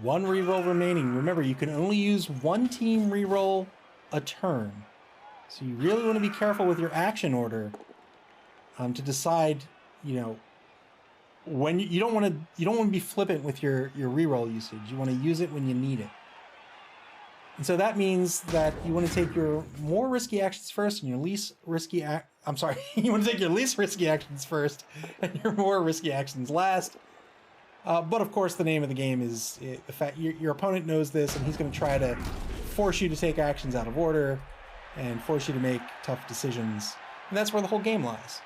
1 reroll remaining. Remember, you can only use 1 team reroll a turn. So you really want to be careful with your action order to decide, when you don't want to be flippant with your reroll usage. You want to use it when you need it. And so that means that you want to take your more risky actions first and your least risky you want to take your least risky actions first and your more risky actions last. But of course, the name of the game is the fact your opponent knows this, and he's going to try to force you to take actions out of order. and force you to make tough decisions. And that's where the whole game lies.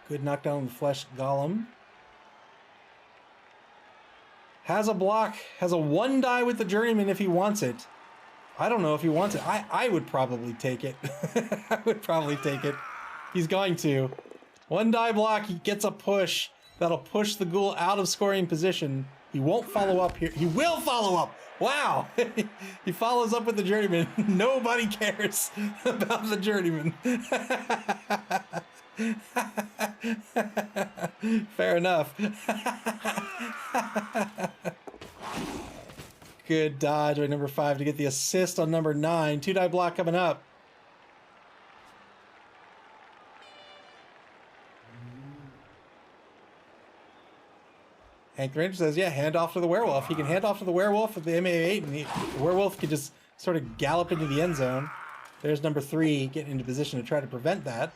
Good knockdown on the Flesh Golem. Has a block, has a 1 die with the Journeyman if he wants it. I don't know if he wants it. I would probably take it. I would probably take it. He's going to. 1 die block, he gets a push. That'll push the ghoul out of scoring position. He won't follow up here. He will follow up. Wow. He follows up with the Journeyman. Nobody cares about the Journeyman. Fair enough. Good dodge by number 5 to get the assist on number 9. 2 die block coming up. Hank the Ranger says, yeah, hand off to the werewolf. He can hand off to the werewolf with the MA8, and the werewolf can just sort of gallop into the end zone. There's number 3 getting into position to try to prevent that.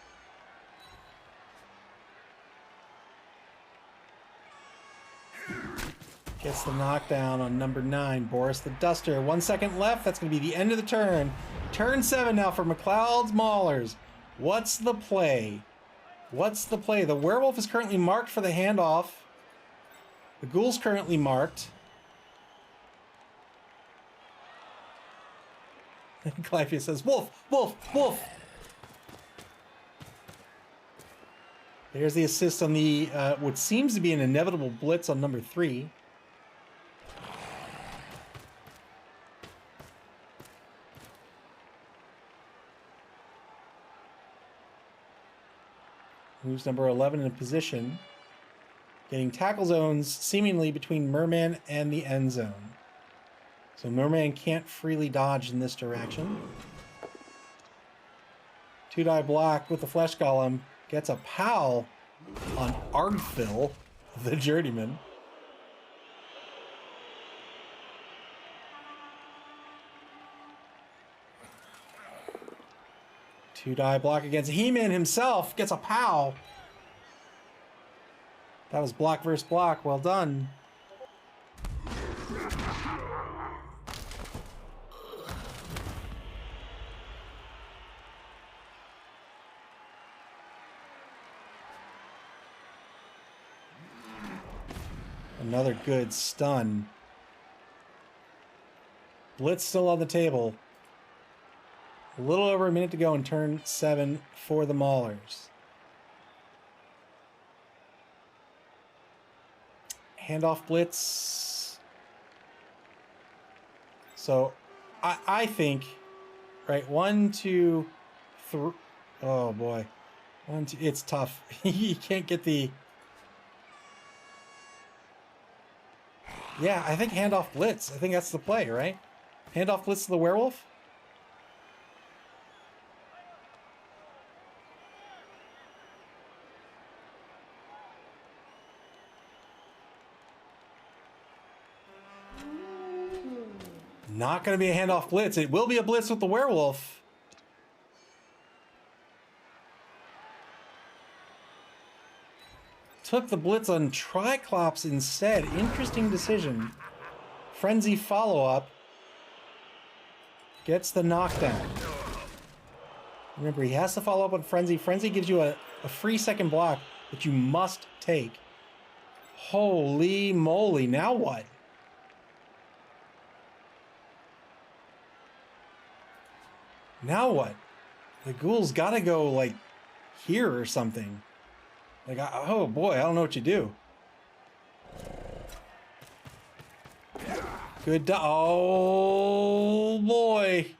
Gets the knockdown on number 9, Boris the Duster. 1 second left. That's going to be the end of the turn. Turn 7 now for MacLeod's Maulers. What's the play? What's the play? The werewolf is currently marked for the handoff. The ghoul's currently marked. Clyphia says, wolf, wolf, wolf. There's the assist on the, what seems to be an inevitable blitz on number 3. Moves number 11 in position. Getting tackle zones seemingly between Merman and the end zone. So Merman can't freely dodge in this direction. 2 die block with the Flesh Golem. Gets a POW on Ardphil, the Journeyman. Two die block against He-Man himself. Gets a POW. That was block versus block. Well done. Another good stun. Blitz still on the table. A little over a minute to go in turn 7 for the Maulers. Handoff blitz. So I think, right, 1, 2, 3. Oh boy. 1, 2, it's tough. You can't get the. Yeah, I think handoff blitz. I think that's the play, right? Handoff blitz to the werewolf. Not going to be a handoff blitz. It will be a blitz with the werewolf. Took the blitz on Triclops instead. Interesting decision. Frenzy follow-up. Gets the knockdown. Remember, he has to follow up on Frenzy. Frenzy gives you a free second block that you must take. Holy moly. Now what? Now what? The ghoul's got to go, like, here or something. Like, oh boy, I don't know what you do. Good. Oh boy.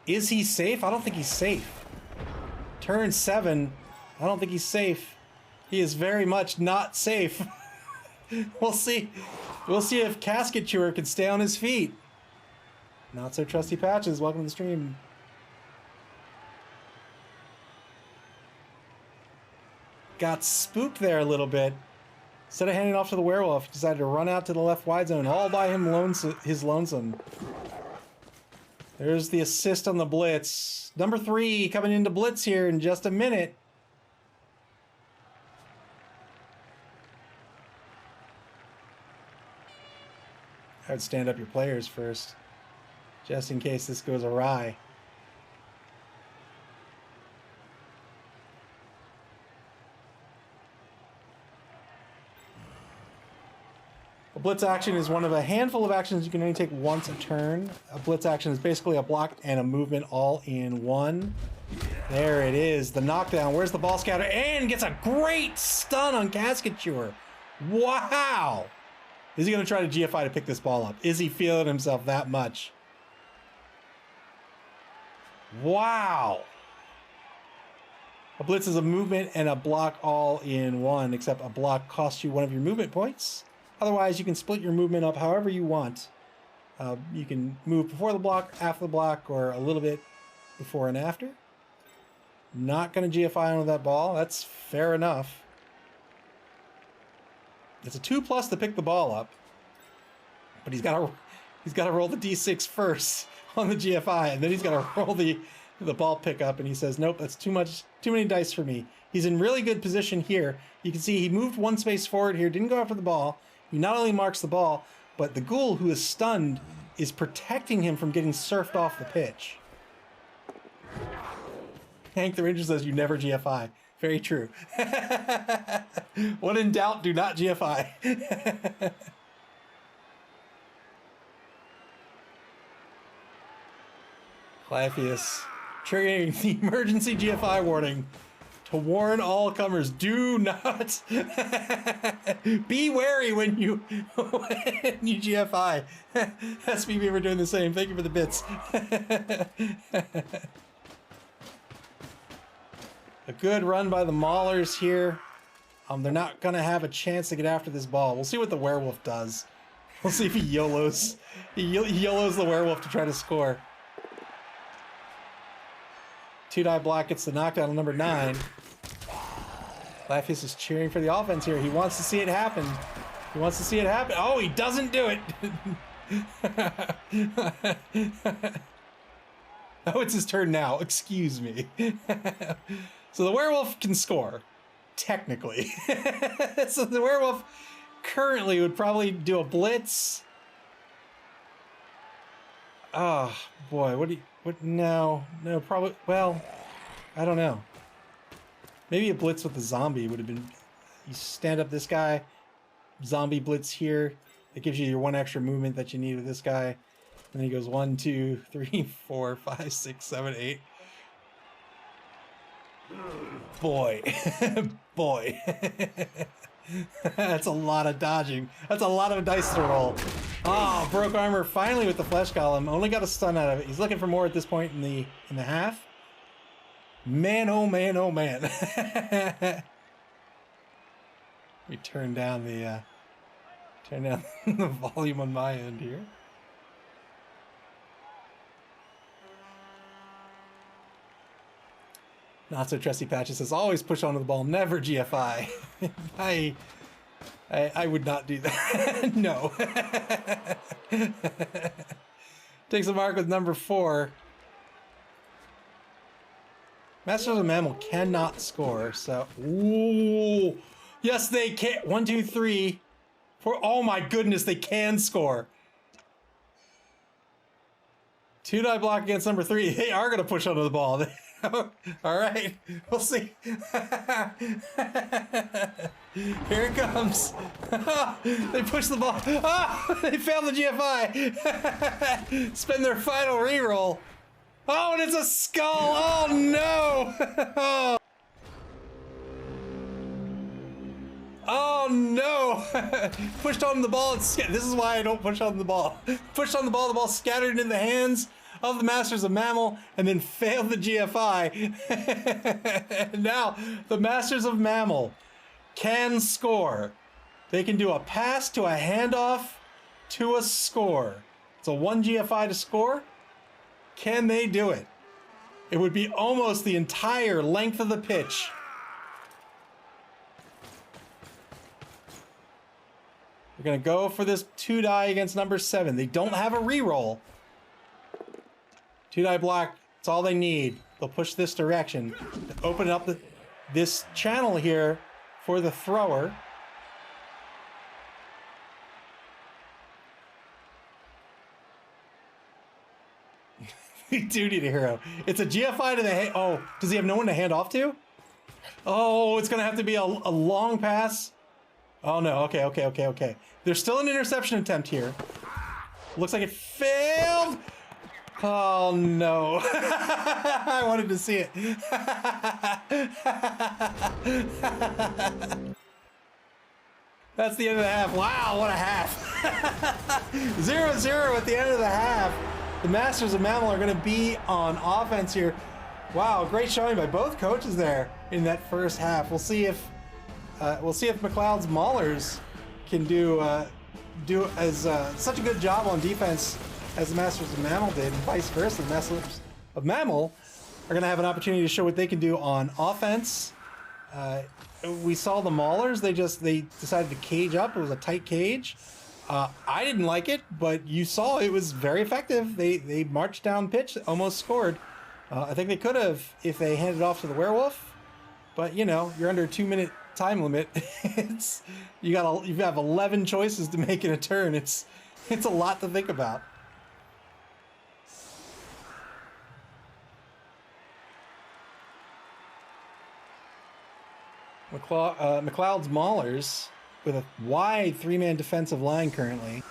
Is he safe? I don't think he's safe. Turn 7. I don't think he's safe. He is very much not safe. We'll see. We'll see if Casket Chewer can stay on his feet. Not so trusty Patches, welcome to the stream. Got spooked there a little bit. Instead of handing off to the werewolf, he decided to run out to the left wide zone, all by him lonesome. There's the assist on the blitz. Number 3 coming into blitz here in just a minute. Try to stand up your players first, just in case this goes awry. A blitz action is one of a handful of actions you can only take once a turn. A blitz action is basically a block and a movement all in one. There it is, the knockdown. Where's the ball scatter? And gets a great stun on Cascature. Wow! Is he going to try to GFI to pick this ball up? Is he feeling himself that much? Wow! A blitz is a movement and a block all in one, except a block costs you one of your movement points. Otherwise, you can split your movement up however you want. You can move before the block, after the block, or a little bit before and after. Not going to GFI onto that ball. That's fair enough. It's a 2+ to pick the ball up, but he's got to roll the d6 first on the GFI, and then he's got to roll the ball pickup. And he says, "Nope, that's too many dice for me." He's in really good position here. You can see he moved one space forward here, didn't go after the ball. He not only marks the ball, but the ghoul who is stunned is protecting him from getting surfed off the pitch. Hank the Ranger says, "You never GFI." Very true. When in doubt, do not GFI. Clypheus triggering the emergency GFI warning to warn all comers: do not be wary when you GFI. SB Beaver doing the same. Thank you for the bits. A good run by the Maulers here. They're not going to have a chance to get after this ball. We'll see what the werewolf does. We'll see if he YOLOs. He YOLOs the werewolf to try to score. 2-die block gets the knockdown on number 9. Lapis is cheering for the offense here. He wants to see it happen. He wants to see it happen. Oh, he doesn't do it. Oh, it's his turn now. Excuse me. So the werewolf can score, technically. So the werewolf currently would probably do a blitz. Oh, boy. No, probably. Well, I don't know. Maybe a blitz with the zombie would have been. You stand up this guy, zombie blitz here. That gives you your one extra movement that you need with this guy. And then he goes 1, 2, 3, 4, 5, 6, 7, 8. Boy. Boy. That's a lot of dodging. That's a lot of dice to roll. Oh, broke armor finally with the flesh golem. Only got a stun out of it. He's looking for more at this point in the half. Man, oh man, oh man. We turn down the volume on my end here. Not so trusty Patches says, always push onto the ball, never GFI. I would not do that. No. Takes a mark with number 4. Masters of MAML cannot score, so. Ooh. Yes, they can. 1, 2, 3, 4. Oh my goodness, they can score. 2-die block against number 3. They are going to push onto the ball. All right, we'll see. Here it comes. They push the ball. Oh, they failed the GFI. Spend their final reroll. Oh, and it's a skull. Oh, no. Oh, no. Pushed on the ball. This is why I don't push on the ball. Pushed on the ball scattered in the hands of the Masters of MAML, and then failed the GFI. Now, the Masters of MAML can score. They can do a pass to a handoff to a score. It's a 1 GFI to score. Can they do it? It would be almost the entire length of the pitch. We're going to go for this 2-die against number 7. They don't have a reroll. 2-die block, it's all they need. They'll push this direction to open up this channel here for the thrower. We do need a hero. It's a GFI to the oh, does he have no one to hand off to? Oh, it's gonna have to be a long pass. Oh no, okay. There's still an interception attempt here. Looks like it failed. Oh no. I wanted to see it. That's the end of the half. Wow, what a half. 0-0 at the end of the half. The Masters of MAML are going to be on offense here. Wow, great showing by both coaches there in that first half. We'll see if MacLeod's Maulers can do as such a good job on defense as the Masters of MAML did, and vice versa. The Masters of MAML are going to have an opportunity to show what they can do on offense. We saw the Maulers, they decided to cage up. It was a tight cage. I didn't like it, but you saw it was very effective. They marched down pitch, almost scored. I think they could have if they handed it off to the werewolf, but you know, you're under a 2-minute time limit. You have 11 choices to make in a turn. It's a lot to think about. MacLeod's Maulers with a wide 3-man defensive line currently.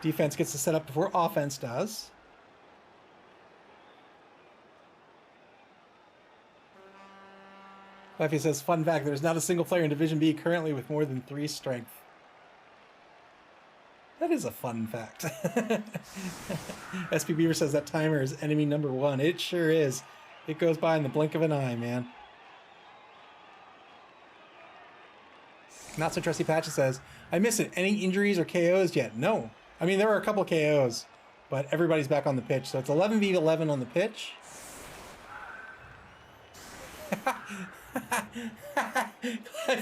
Defense gets to set up before offense does. Leffy says, fun fact, there's not a single player in Division B currently with more than 3 strength. That is a fun fact. SP Beaver says that timer is enemy number 1. It sure is. It goes by in the blink of an eye, man. Not so trusty Patches says, I miss it. Any injuries or KOs yet? No. I mean, there were a couple of KOs, but everybody's back on the pitch. So it's 11v11 on the pitch.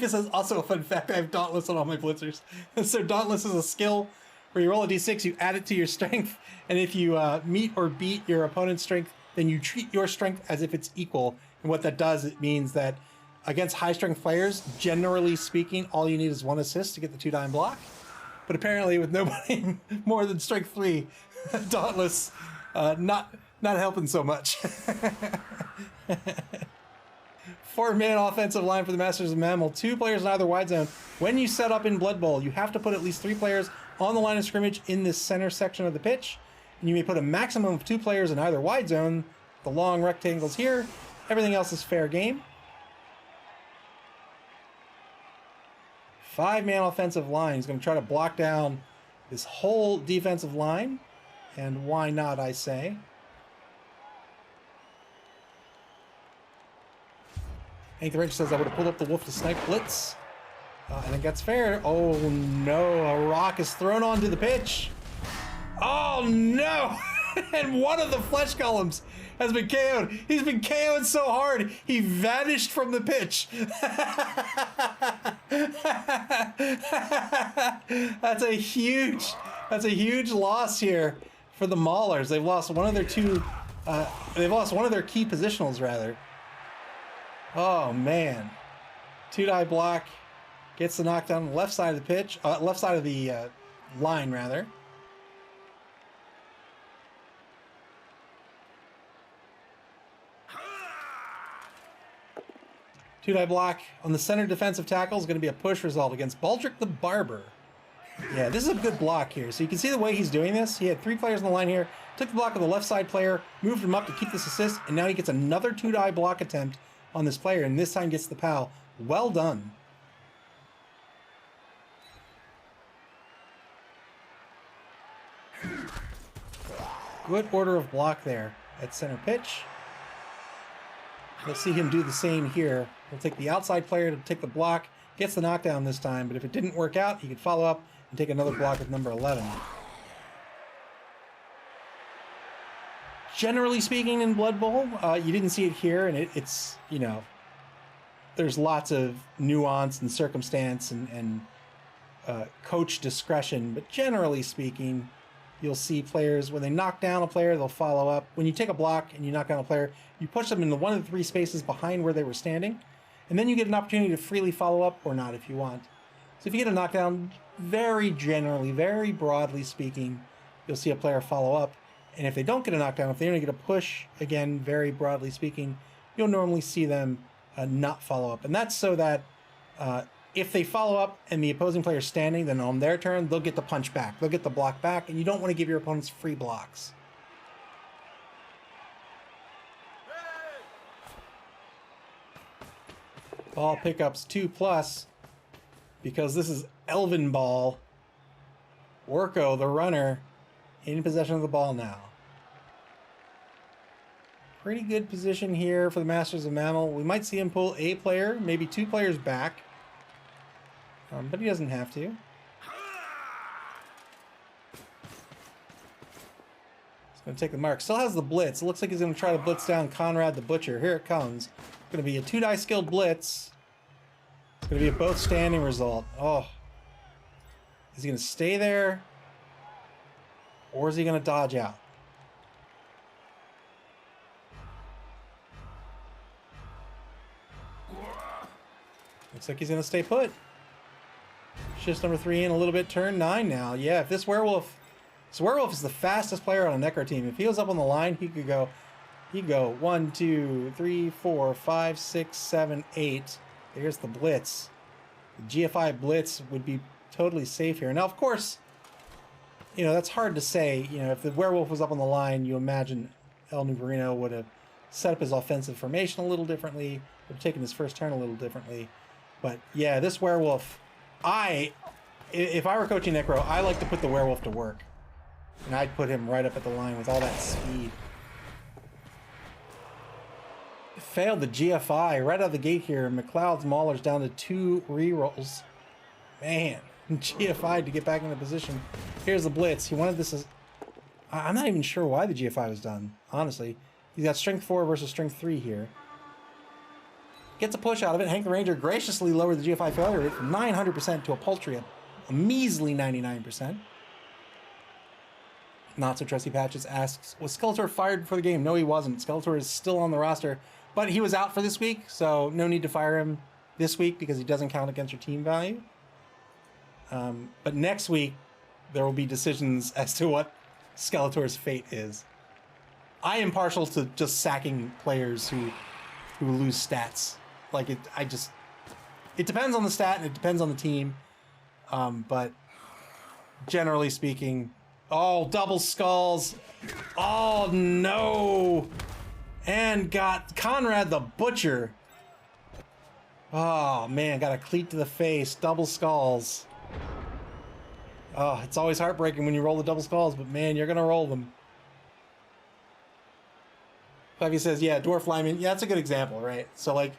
This is also a fun fact. I have Dauntless on all my blitzers. So Dauntless is a skill where you roll a d6, you add it to your strength, and if you meet or beat your opponent's strength, then you treat your strength as if it's equal. And what that does, it means that against high-strength players, generally speaking, all you need is 1 assist to get the 2-dime block. But apparently, with nobody more than strength 3, Dauntless not helping so much. 4-man offensive line for the Masters of MAML. 2 players in either wide zone. When you set up in Blood Bowl, you have to put at least 3 players on the line of scrimmage in this center section of the pitch. And you may put a maximum of 2 players in either wide zone. The long rectangles here. Everything else is fair game. 5-man offensive line. He's going to try to block down this whole defensive line. And why not, I say. Hank the Ranger says, I would have pulled up the wolf to snipe blitz. I think that's fair. Oh no, a rock is thrown onto the pitch. Oh no! And one of the flesh columns has been KO'd. He's been KO'd so hard, he vanished from the pitch. That's a huge loss here for the Maulers. They've lost one of their key positionals, rather. Oh man. 2-die block. Gets the knockdown on the left side of the pitch. Left side of the line, rather. Two-die block on the center defensive tackle is going to be a push result against Baldric the Barber. Yeah, this is a good block here. So you can see the way he's doing this. He had 3 players on the line here. Took the block of the left side player, moved him up to keep this assist, and now he gets another 2-die block attempt on this player, and this time gets the PAL. Well done. Good order of block there at center pitch. You'll see him do the same here. He'll take the outside player to take the block, gets the knockdown this time, but if it didn't work out, he could follow up and take another block with number 11. Generally speaking, in Blood Bowl, you didn't see it here, and it's, you know, there's lots of nuance and circumstance and coach discretion, but generally speaking, you'll see players, when they knock down a player, they'll follow up. When you take a block and you knock down a player, you push them into one of the 3 spaces behind where they were standing, and then you get an opportunity to freely follow up or not if you want. So if you get a knockdown, very generally, very broadly speaking, you'll see a player follow up. And if they don't get a knockdown, if they only get a push, again, very broadly speaking, you'll normally see them not follow up. And that's so that if they follow up and the opposing player is standing, then on their turn, they'll get the punch back. They'll get the block back, and you don't want to give your opponents free blocks. Ball pickups 2+, because this is Elvin ball. Worko, the runner, in possession of the ball now. Pretty good position here for the Masters of MAML. We might see him pull a player, maybe 2 players back. But he doesn't have to. He's going to take the mark. Still has the blitz. It looks like he's going to try to blitz down Conrad the Butcher. Here it comes. It's going to be a 2-die skilled blitz. It's going to be a both standing result. Oh. Is he going to stay there? Or is he going to dodge out? Looks like he's going to stay put. Shift number 3 in a little bit. Turn 9 now. Yeah, if this werewolf... This werewolf is the fastest player on a Necro team. If he was up on the line, he could go... He'd go 1, 2, 3, 4, 5, 6, 7, 8. There's the blitz. The GFI blitz would be totally safe here. Now, of course, you know, that's hard to say. You know, if the werewolf was up on the line, you imagine El Nubarino would have set up his offensive formation a little differently, would have taken his first turn a little differently. But yeah, this werewolf, if I were coaching Necro, I like to put the werewolf to work. And I'd put him right up at the line with all that speed. Failed the GFI right out of the gate here. MacLeod's Maulers down to 2 rerolls. Man, GFI to get back into position. Here's the blitz. He wanted this as... I'm not even sure why the GFI was done, honestly. He's got strength 4 versus strength 3 here. Gets a push out of it. Hank the Ranger graciously lowered the GFI failure rate from 900% to a paltry, a measly 99%. Not So Trusty Patches asks, was Skeletor fired before the game? No, he wasn't. Skeletor is still on the roster, but he was out for this week, so no need to fire him this week because he doesn't count against your team value. But next week, there will be decisions as to what Skeletor's fate is. I am partial to just sacking players who lose stats. Like, it depends on the stat and it depends on the team. But generally speaking, oh, double skulls. Oh, no. And got Conrad the Butcher. Oh, man, got a cleat to the face. Double skulls. Oh, it's always heartbreaking when you roll the double skulls, but man, you're going to roll them. Puffy says, yeah, Dwarf Lineman. Yeah, that's a good example, right? So, like,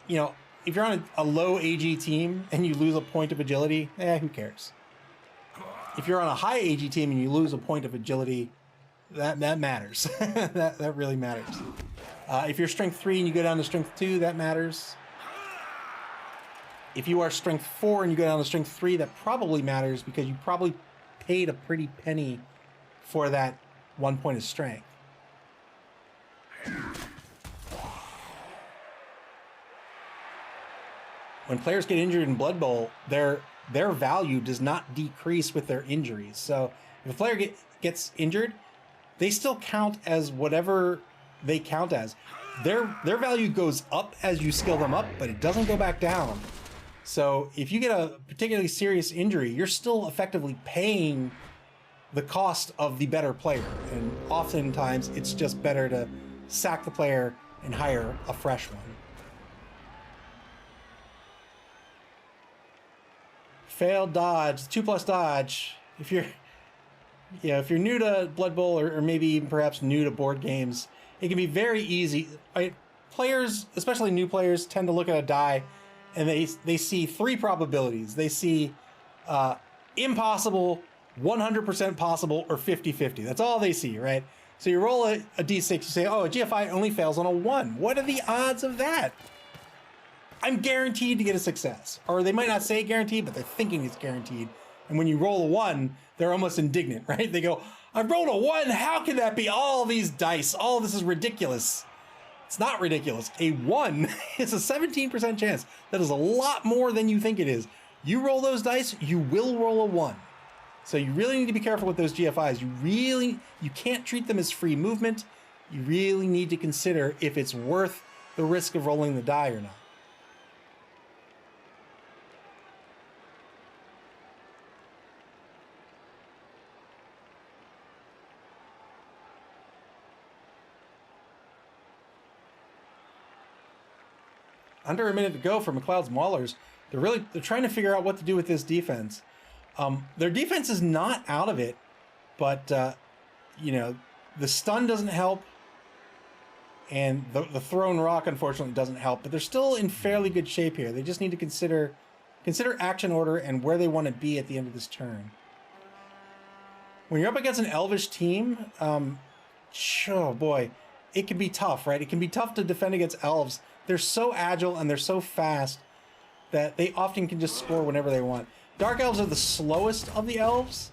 you know, if you're on a low AG team and you lose a point of agility, who cares? If you're on a high AG team and you lose a point of agility, that matters. that really matters. If you're strength 3 and you go down to strength 2, that matters. If you are strength 4 and you go down to strength 3, that probably matters because you probably paid a pretty penny for that 1 point of strength. When players get injured in Blood Bowl, their value does not decrease with their injuries. So if a player gets injured, they still count as whatever they count as. Their value goes up as you skill them up, but it doesn't go back down. So if you get a particularly serious injury, you're still effectively paying the cost of the better player. And oftentimes it's just better to sack the player and hire a fresh one. Failed dodge, 2+ dodge. If you're new to Blood Bowl or maybe even perhaps new to board games, it can be very easy. Players, especially new players, tend to look at a die and they see 3 probabilities. They see impossible, 100% possible, or 50-50. That's all they see, right? So you roll a d6, you say, oh, a GFI only fails on a 1. What are the odds of that? I'm guaranteed to get a success. Or they might not say guaranteed, but they're thinking it's guaranteed. And when you roll a 1, they're almost indignant, right? They go, I rolled a 1, how can that be? All these dice, all this is ridiculous. It's not ridiculous. A 1 is a 17% chance. That is a lot more than you think it is. You roll those dice, you will roll a 1. So you really need to be careful with those GFIs. You can't treat them as free movement. You really need to consider if it's worth the risk of rolling the die or not. Under a minute to go for MacLeod's Maulers. They're trying to figure out what to do with this defense. Their defense is not out of it, but you know, the stun doesn't help, and the thrown rock unfortunately doesn't help. But they're still in fairly good shape here. They just need to consider action order and where they want to be at the end of this turn. When you're up against an Elvish team, oh boy, it can be tough, right? It can be tough to defend against elves. They're so agile and they're so fast that they often can just score whenever they want. Dark elves are the slowest of the elves,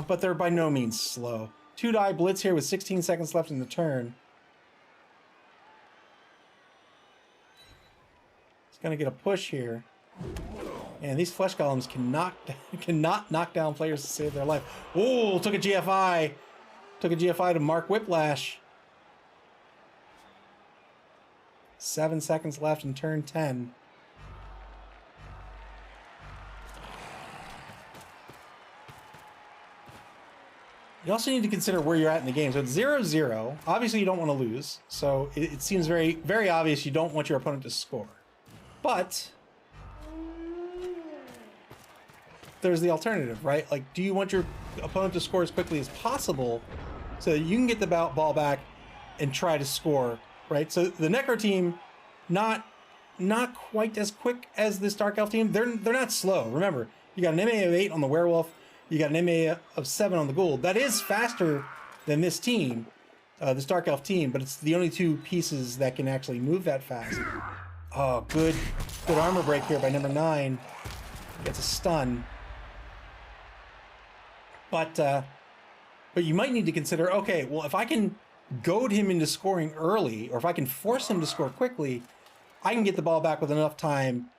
but they're by no means slow. 2-die blitz here with 16 seconds left in the turn. It's going to get a push here. And these flesh golems cannot knock down players to save their life. Oh, took a GFI. Took a GFI to Mark Whiplash. 7 seconds left in turn 10. You also need to consider where you're at in the game. So it's 0-0. Obviously, you don't want to lose. So it seems very, very obvious you don't want your opponent to score. But there's the alternative, right? Like, do you want your opponent to score as quickly as possible so that you can get the ball back and try to score, right? So the Necro team, not quite as quick as this Dark Elf team. They're not slow. Remember, you got an MA of 8 on the Werewolf. You got an MA of 7 on the Ghoul. That is faster than this team, this Dark Elf team, but it's the only two pieces that can actually move that fast. Oh, good armor break here by number 9. Gets a stun. But you might need to consider, okay, well, if I can goad him into scoring early, or if I can force him to score quickly, I can get the ball back with enough time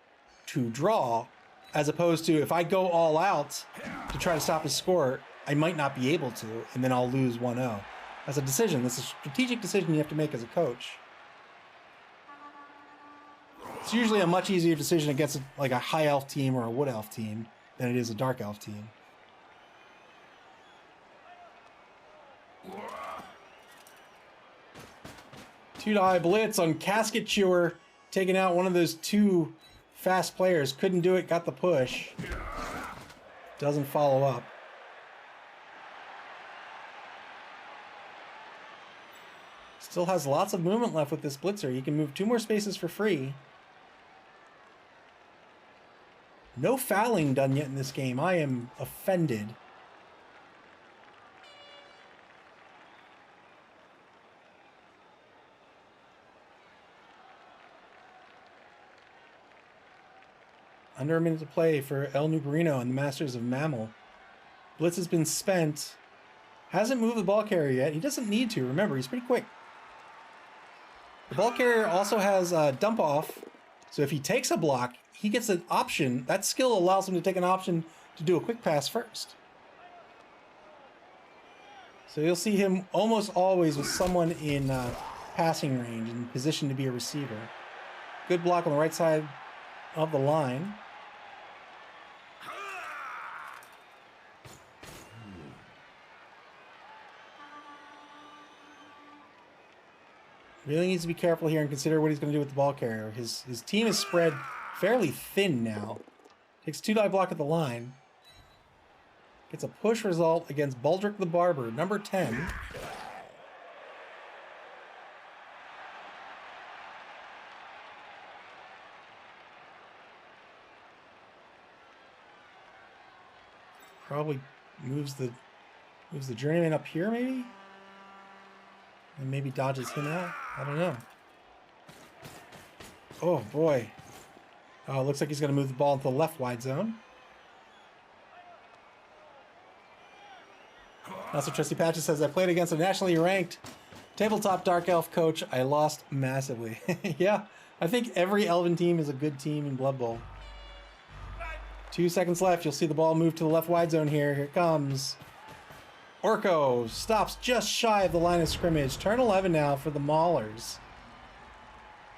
to draw, as opposed to if I go all out to try to stop his score, I might not be able to, and then I'll lose 1-0. That's a decision. That's a strategic decision you have to make as a coach. It's usually a much easier decision against like a high elf team or a wood elf team than it is a dark elf team. Two-die blitz on Casket Chewer, taking out one of those two fast players. Couldn't do it, got the push. Doesn't follow up. Still has lots of movement left with this blitzer. He can move 2 more spaces for free. No fouling done yet in this game. I am offended. Under a minute to play for El Nubarino and the Masters of MAML. Blitz has been spent. Hasn't moved the ball carrier yet. He doesn't need to. Remember, he's pretty quick. The ball carrier also has dump off. So if he takes a block, he gets an option. That skill allows him to take an option to do a quick pass first. So you'll see him almost always with someone in passing range and position to be a receiver. Good block on the right side of the line. Really needs to be careful here and consider what he's going to do with the ball carrier. His team is spread fairly thin now. Takes 2-die block at the line. Gets a push result against Baldric the Barber, number 10. Probably moves the journeyman up here, maybe? And maybe dodges him out. I don't know. Oh, boy. Oh, looks like he's going to move the ball into the left wide zone. Also, Trusty Patches says, I played against a nationally ranked tabletop Dark Elf coach. I lost massively. Yeah, I think every Elven team is a good team in Blood Bowl. 2 seconds left. You'll see the ball move to the left wide zone here. Here it comes. Orko stops just shy of the line of scrimmage. Turn 11 now for the Maulers.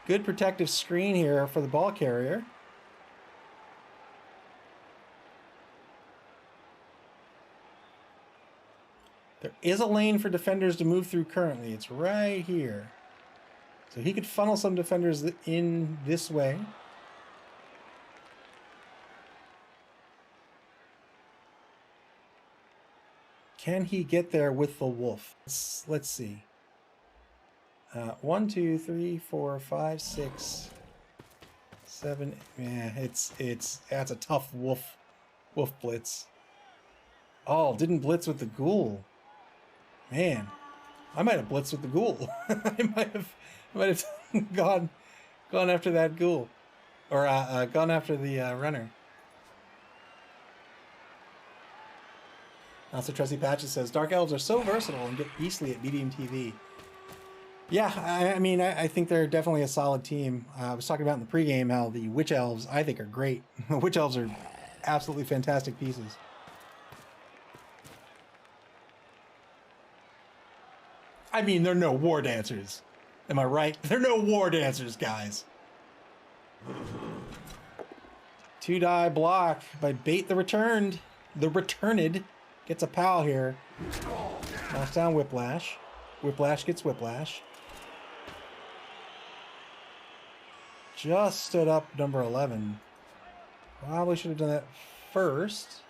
Good protective screen here for the ball carrier. There is a lane for defenders to move through currently. It's right here. So he could funnel some defenders in this way. Can he get there with the wolf? Let's see. 1, 2, 3, 4, 5, 6, 7. Yeah, that's a tough wolf blitz. Oh, didn't blitz with the ghoul. Man, I might have blitzed with the ghoul. I might have gone after that ghoul, or gone after the runner. Also, Trusty Patches says, Dark Elves are so versatile and get easily at medium TV. Yeah, I mean, I think they're definitely a solid team. I was talking about in the pregame how the Witch Elves, I think, are great. The Witch Elves are absolutely fantastic pieces. I mean, they're no war dancers. Am I right? They're no war dancers, guys. 2-die block by Bait the Returned. The Returned gets a pal here. Knocks down Whiplash. Whiplash gets Whiplash. Just stood up number 11. Probably should have done that first.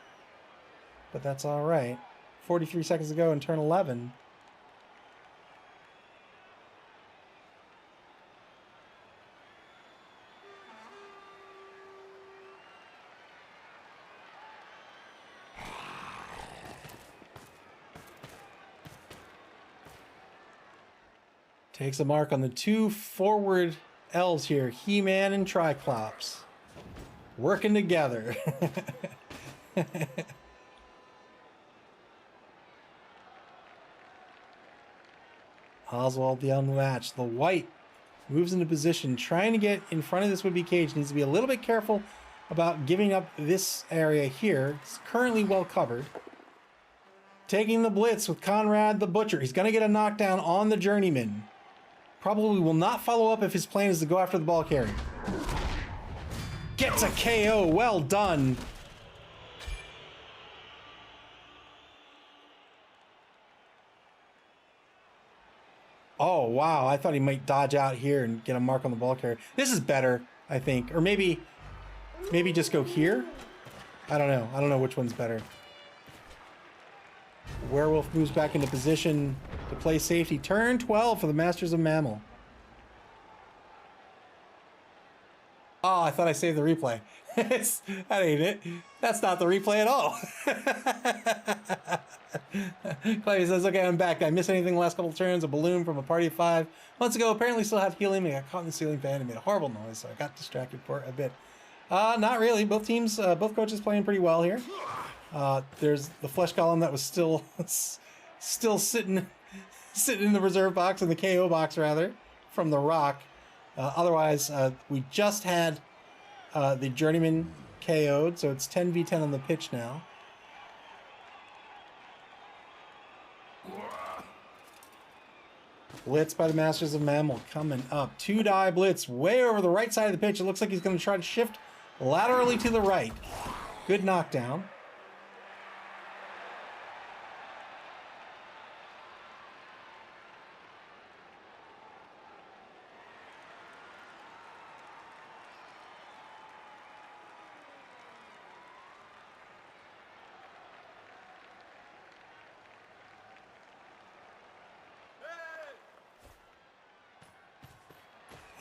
But that's all right. 43 seconds to go in turn 11. Takes a mark on the 2 forward elves here, He-Man and Triclops. Working together. Oswald the Unmatched. The white moves into position, trying to get in front of this would-be cage. Needs to be a little bit careful about giving up this area here. It's currently well covered. Taking the blitz with Conrad the Butcher. He's going to get a knockdown on the Journeyman. Probably will not follow up if his plan is to go after the ball carrier. Gets a KO. Well done. Oh, wow. I thought he might dodge out here and get a mark on the ball carrier. This is better, I think. Or maybe just go here? I don't know. I don't know which one's better. Werewolf moves back into position to play safety. Turn 12 for the Masters of MAML. Oh, I thought I saved the replay. That ain't it. That's not the replay at all. Clay says, okay, I'm back. Did I miss anything the last couple of turns? A balloon from a party of 5 months ago. Apparently still have helium. I got caught in the ceiling fan and made a horrible noise, so I got distracted for a bit. Not really. Both teams, both coaches playing pretty well here. There's the flesh column that was still sitting in the reserve box, in the KO box rather, from the rock. Otherwise, we just had the Journeyman KO'd, so it's 10v10 on the pitch now. Blitz by the Masters of MAML coming up. 2-die blitz way over the right side of the pitch. It looks like he's going to try to shift laterally to the right. Good knockdown.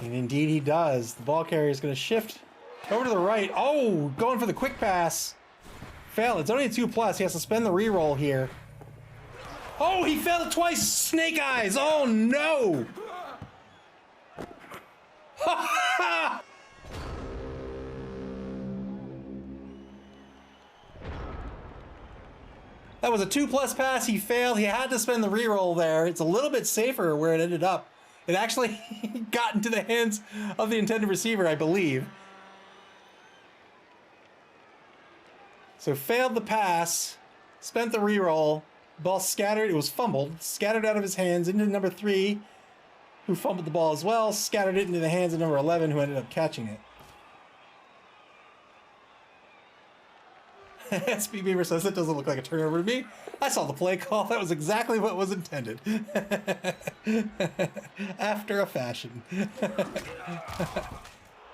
And indeed he does. The ball carrier is going to shift over to the right. Oh, going for the quick pass. Failed. It's only a 2+. He has to spend the reroll here. Oh, he failed twice. Snake eyes. Oh, no. That was a 2+ pass. He failed. He had to spend the reroll there. It's a little bit safer where it ended up. It actually got into the hands of the intended receiver, I believe. So failed the pass, spent the reroll, ball scattered, it was fumbled, scattered out of his hands into number 3, who fumbled the ball as well, scattered it into the hands of number 11, who ended up catching it. SP Beaver says, it doesn't look like a turnover to me. I saw the play call. That was exactly what was intended. After a fashion.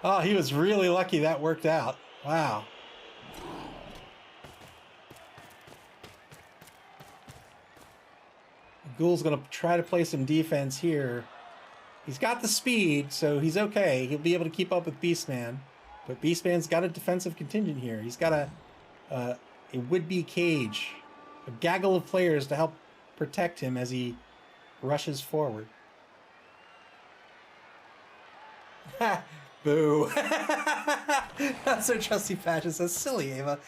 Oh, he was really lucky that worked out. Wow. Ghoul's going to try to play some defense here. He's got the speed, so he's okay. He'll be able to keep up with Beastman. But Beastman's got a defensive contingent here. He's got a would-be cage, a gaggle of players to help protect him as he rushes forward. Boo. That's so Trusty Patches says, silly Ava.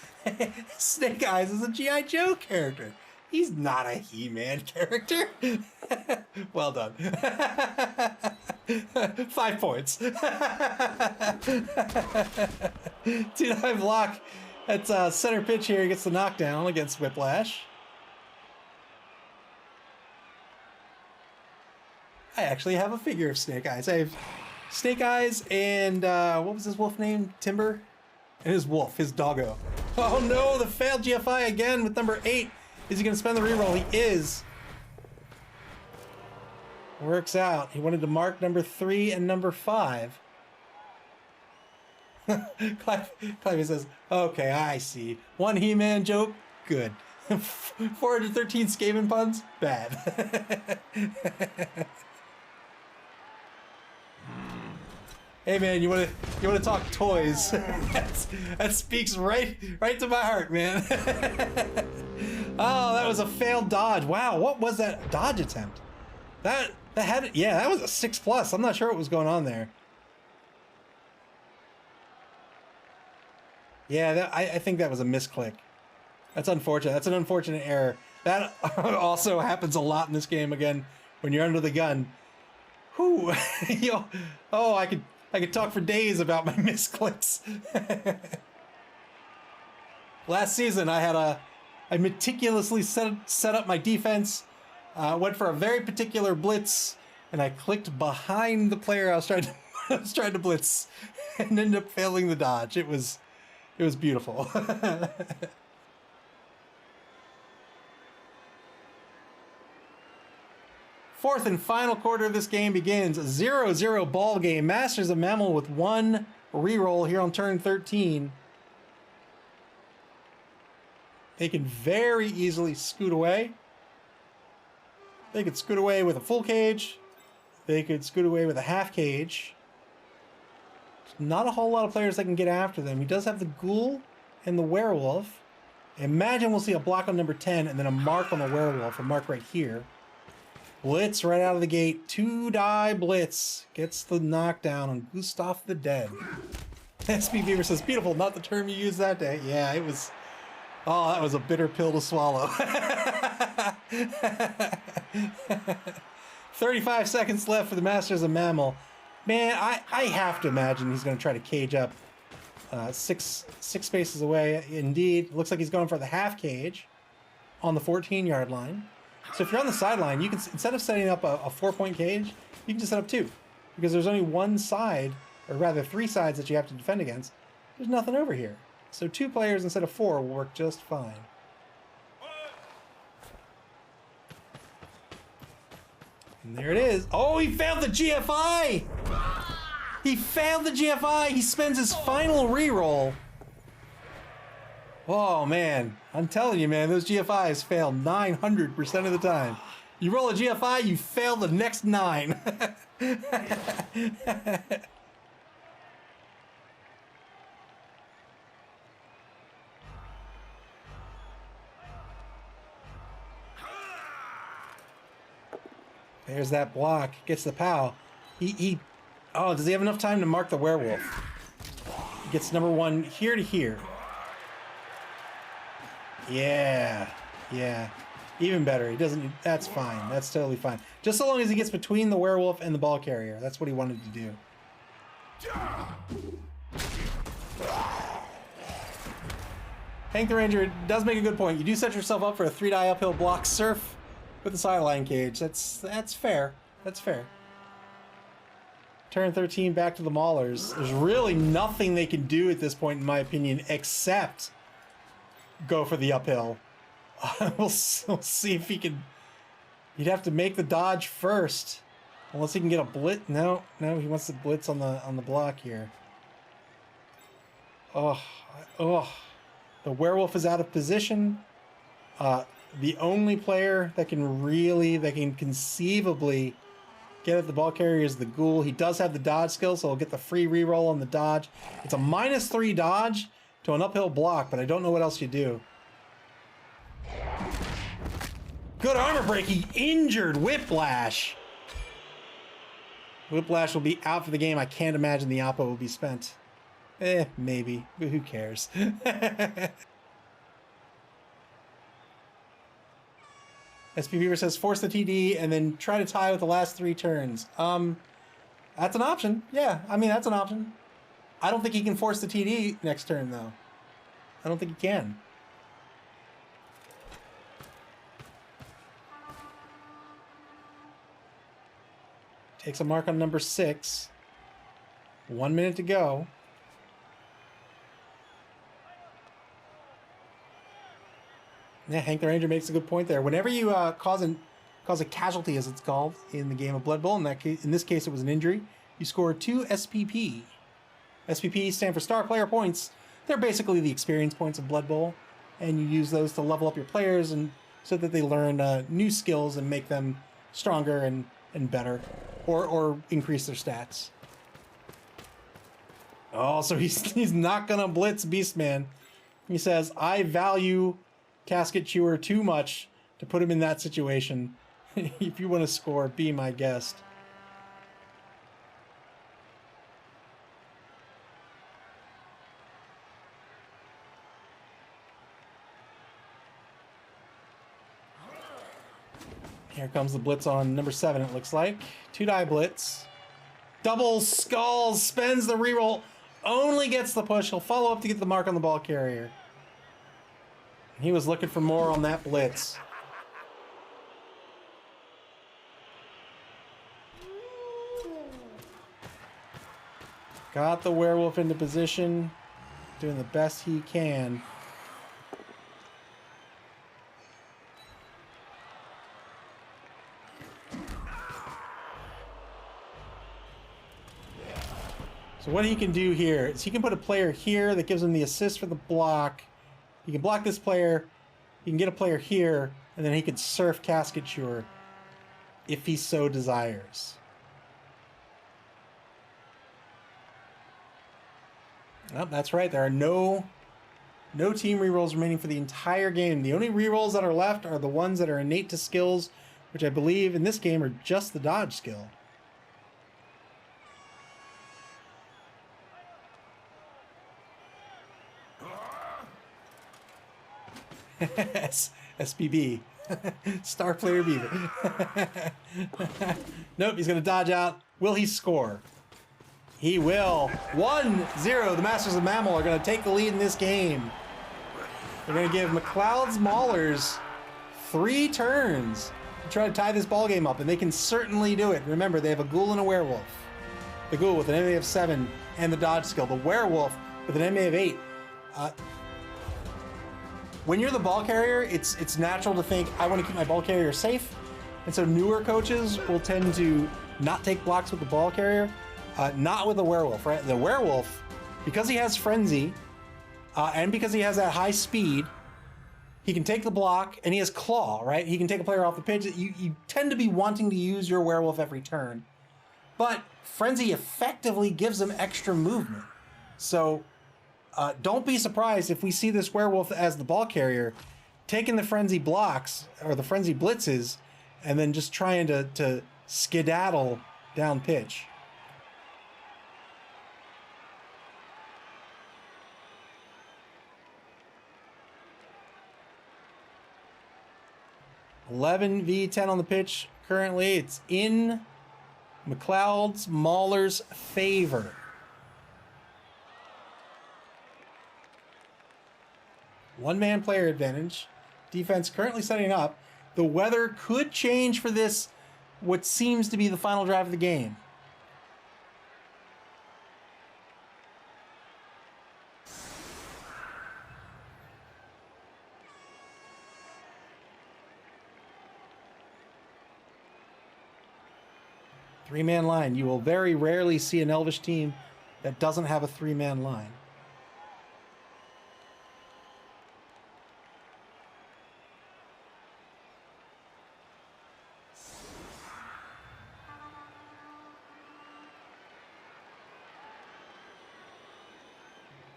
Snake Eyes is a G.I. Joe character. He's not a He-Man character. Well done. 5 points. 2-9 block. That's center pitch here. He gets the knockdown against Whiplash. I actually have a figure of Snake Eyes. I have Snake Eyes and what was his wolf name? Timber? And his wolf, his doggo. Oh no, the failed GFI again with number 8. Is he going to spend the reroll? He is. Works out. He wanted to mark number 3 and number 5. Clive says, okay, I see. One He-Man joke? Good. 413 Skaven puns? Bad. Hey man, you want to talk toys? that speaks right to my heart, man. Oh, that was a failed dodge. Wow, what was that dodge attempt? That had, yeah, that was a 6+. I'm not sure what was going on there. Yeah, I think that was a misclick. That's unfortunate. That's an unfortunate error. That also happens a lot in this game. Again, when you're under the gun. Whew. Oh, I could talk for days about my misclicks. Last season, I meticulously set up my defense. Went for a very particular blitz, and I clicked behind the player I was trying to blitz, and ended up failing the dodge. It was beautiful. Fourth and final quarter of this game begins. 0-0 ball game. Masters of MAML with 1 reroll here on turn 13. They can very easily scoot away. They could scoot away with a full cage. They could scoot away with a half cage. Not a whole lot of players that can get after them. He does have the Ghoul and the Werewolf. Imagine we'll see a block on number 10 and then a mark on the Werewolf, a mark right here. Blitz right out of the gate. 2-die blitz. Gets the knockdown on Gustav the Dead. SP Beaver says, beautiful, not the term you used that day. Yeah, it was... Oh, that was a bitter pill to swallow. 35 seconds left for the Masters of MAML. Man, I have to imagine he's going to try to cage up six spaces away. Indeed, looks like he's going for the half cage on the 14-yard line. So if you're on the sideline, you can, instead of setting up a 4-point cage, you can just set up 2. Because there's only one side, or rather 3 sides that you have to defend against. There's nothing over here. So 2 players instead of 4 will work just fine. And there it is. Oh, he failed the GFI! He failed the GFI! He spends his final reroll. Oh, man. I'm telling you, man, those GFIs fail 900% of the time. You roll a GFI, you fail the next 9. There's that block. Gets the POW. Oh, does he have enough time to mark the Werewolf? He gets number 1 here to here. Yeah. Even better. He doesn't... That's fine. That's totally fine. Just so long as he gets between the Werewolf and the ball carrier. That's what he wanted to do. Hank the Ranger does make a good point. You do set yourself up for a 3-die uphill block surf with the sideline cage. That's fair. That's fair. Turn 13 back to the Maulers. There's really nothing they can do at this point, in my opinion, except go for the uphill. We'll see if he can... He'd have to make the dodge first. Unless he can get a blitz. No, he wants to blitz on the block here. Oh. The werewolf is out of position. The only player that can conceivably get at the ball carrier is the ghoul. He does have the dodge skill, so he'll get the free reroll on the dodge. It's a -3 dodge to an uphill block, but I don't know what else you do. Good armor break. He injured Whiplash. Whiplash will be out for the game. I can't imagine the oppo will be spent. Maybe, but who cares? SP Beaver says force the TD and then try to tie with the last 3 turns. That's an option. Yeah, I mean, that's an option. I don't think he can force the TD next turn, though. I don't think he can. Takes a mark on number 6. 1 minute to go. Yeah, Hank the Ranger makes a good point there. Whenever you cause a casualty, as it's called in the game of Blood Bowl, in this case it was an injury, you score 2 SPP. SPP stand for Star Player Points. They're basically the experience points of Blood Bowl, and you use those to level up your players and so that they learn new skills and make them stronger and better, or increase their stats. Oh, so he's not gonna blitz Beastman. He says, I value Casket Chewer too much to put him in that situation. If you want to score, be my guest. Here comes the blitz on number 7, it looks like. 2-die blitz. Double skulls, spends the reroll, only gets the push. He'll follow up to get the mark on the ball carrier. He was looking for more on that blitz. Got the werewolf into position, doing the best he can. So what he can do here is he can put a player here that gives him the assist for the block. He can block this player, he can get a player here, and then he can surf Casket Chewer if he so desires. Oh, that's right, there are no team rerolls remaining for the entire game. The only rerolls that are left are the ones that are innate to skills, which I believe in this game are just the dodge skill. SPB. Star Player Beaver. Nope, he's going to dodge out. Will he score? He will. 1-0. The Masters of MAML are going to take the lead in this game. They're going to give MacLeod's Maulers 3 turns to try to tie this ball game up, and they can certainly do it. Remember, they have a ghoul and a werewolf. The ghoul with an MA of 7 and the dodge skill. The werewolf with an MA of 8. When you're the ball carrier, it's natural to think, I want to keep my ball carrier safe. And so newer coaches will tend to not take blocks with the ball carrier, not with the werewolf, right? The werewolf, because he has frenzy, and because he has that high speed, he can take the block, and he has claw, right? He can take a player off the pitch. You tend to be wanting to use your werewolf every turn. But frenzy effectively gives him extra movement. So don't be surprised if we see this werewolf as the ball carrier taking the frenzy blocks or the frenzy blitzes and then just trying to skedaddle down pitch. $11v10 on the pitch currently. It's in MacLeod's Maulers' favor. One-man player advantage. Defense currently setting up. The weather could change for this, what seems to be the final drive of the game. Three-man line. You will very rarely see an Elvish team that doesn't have a three-man line.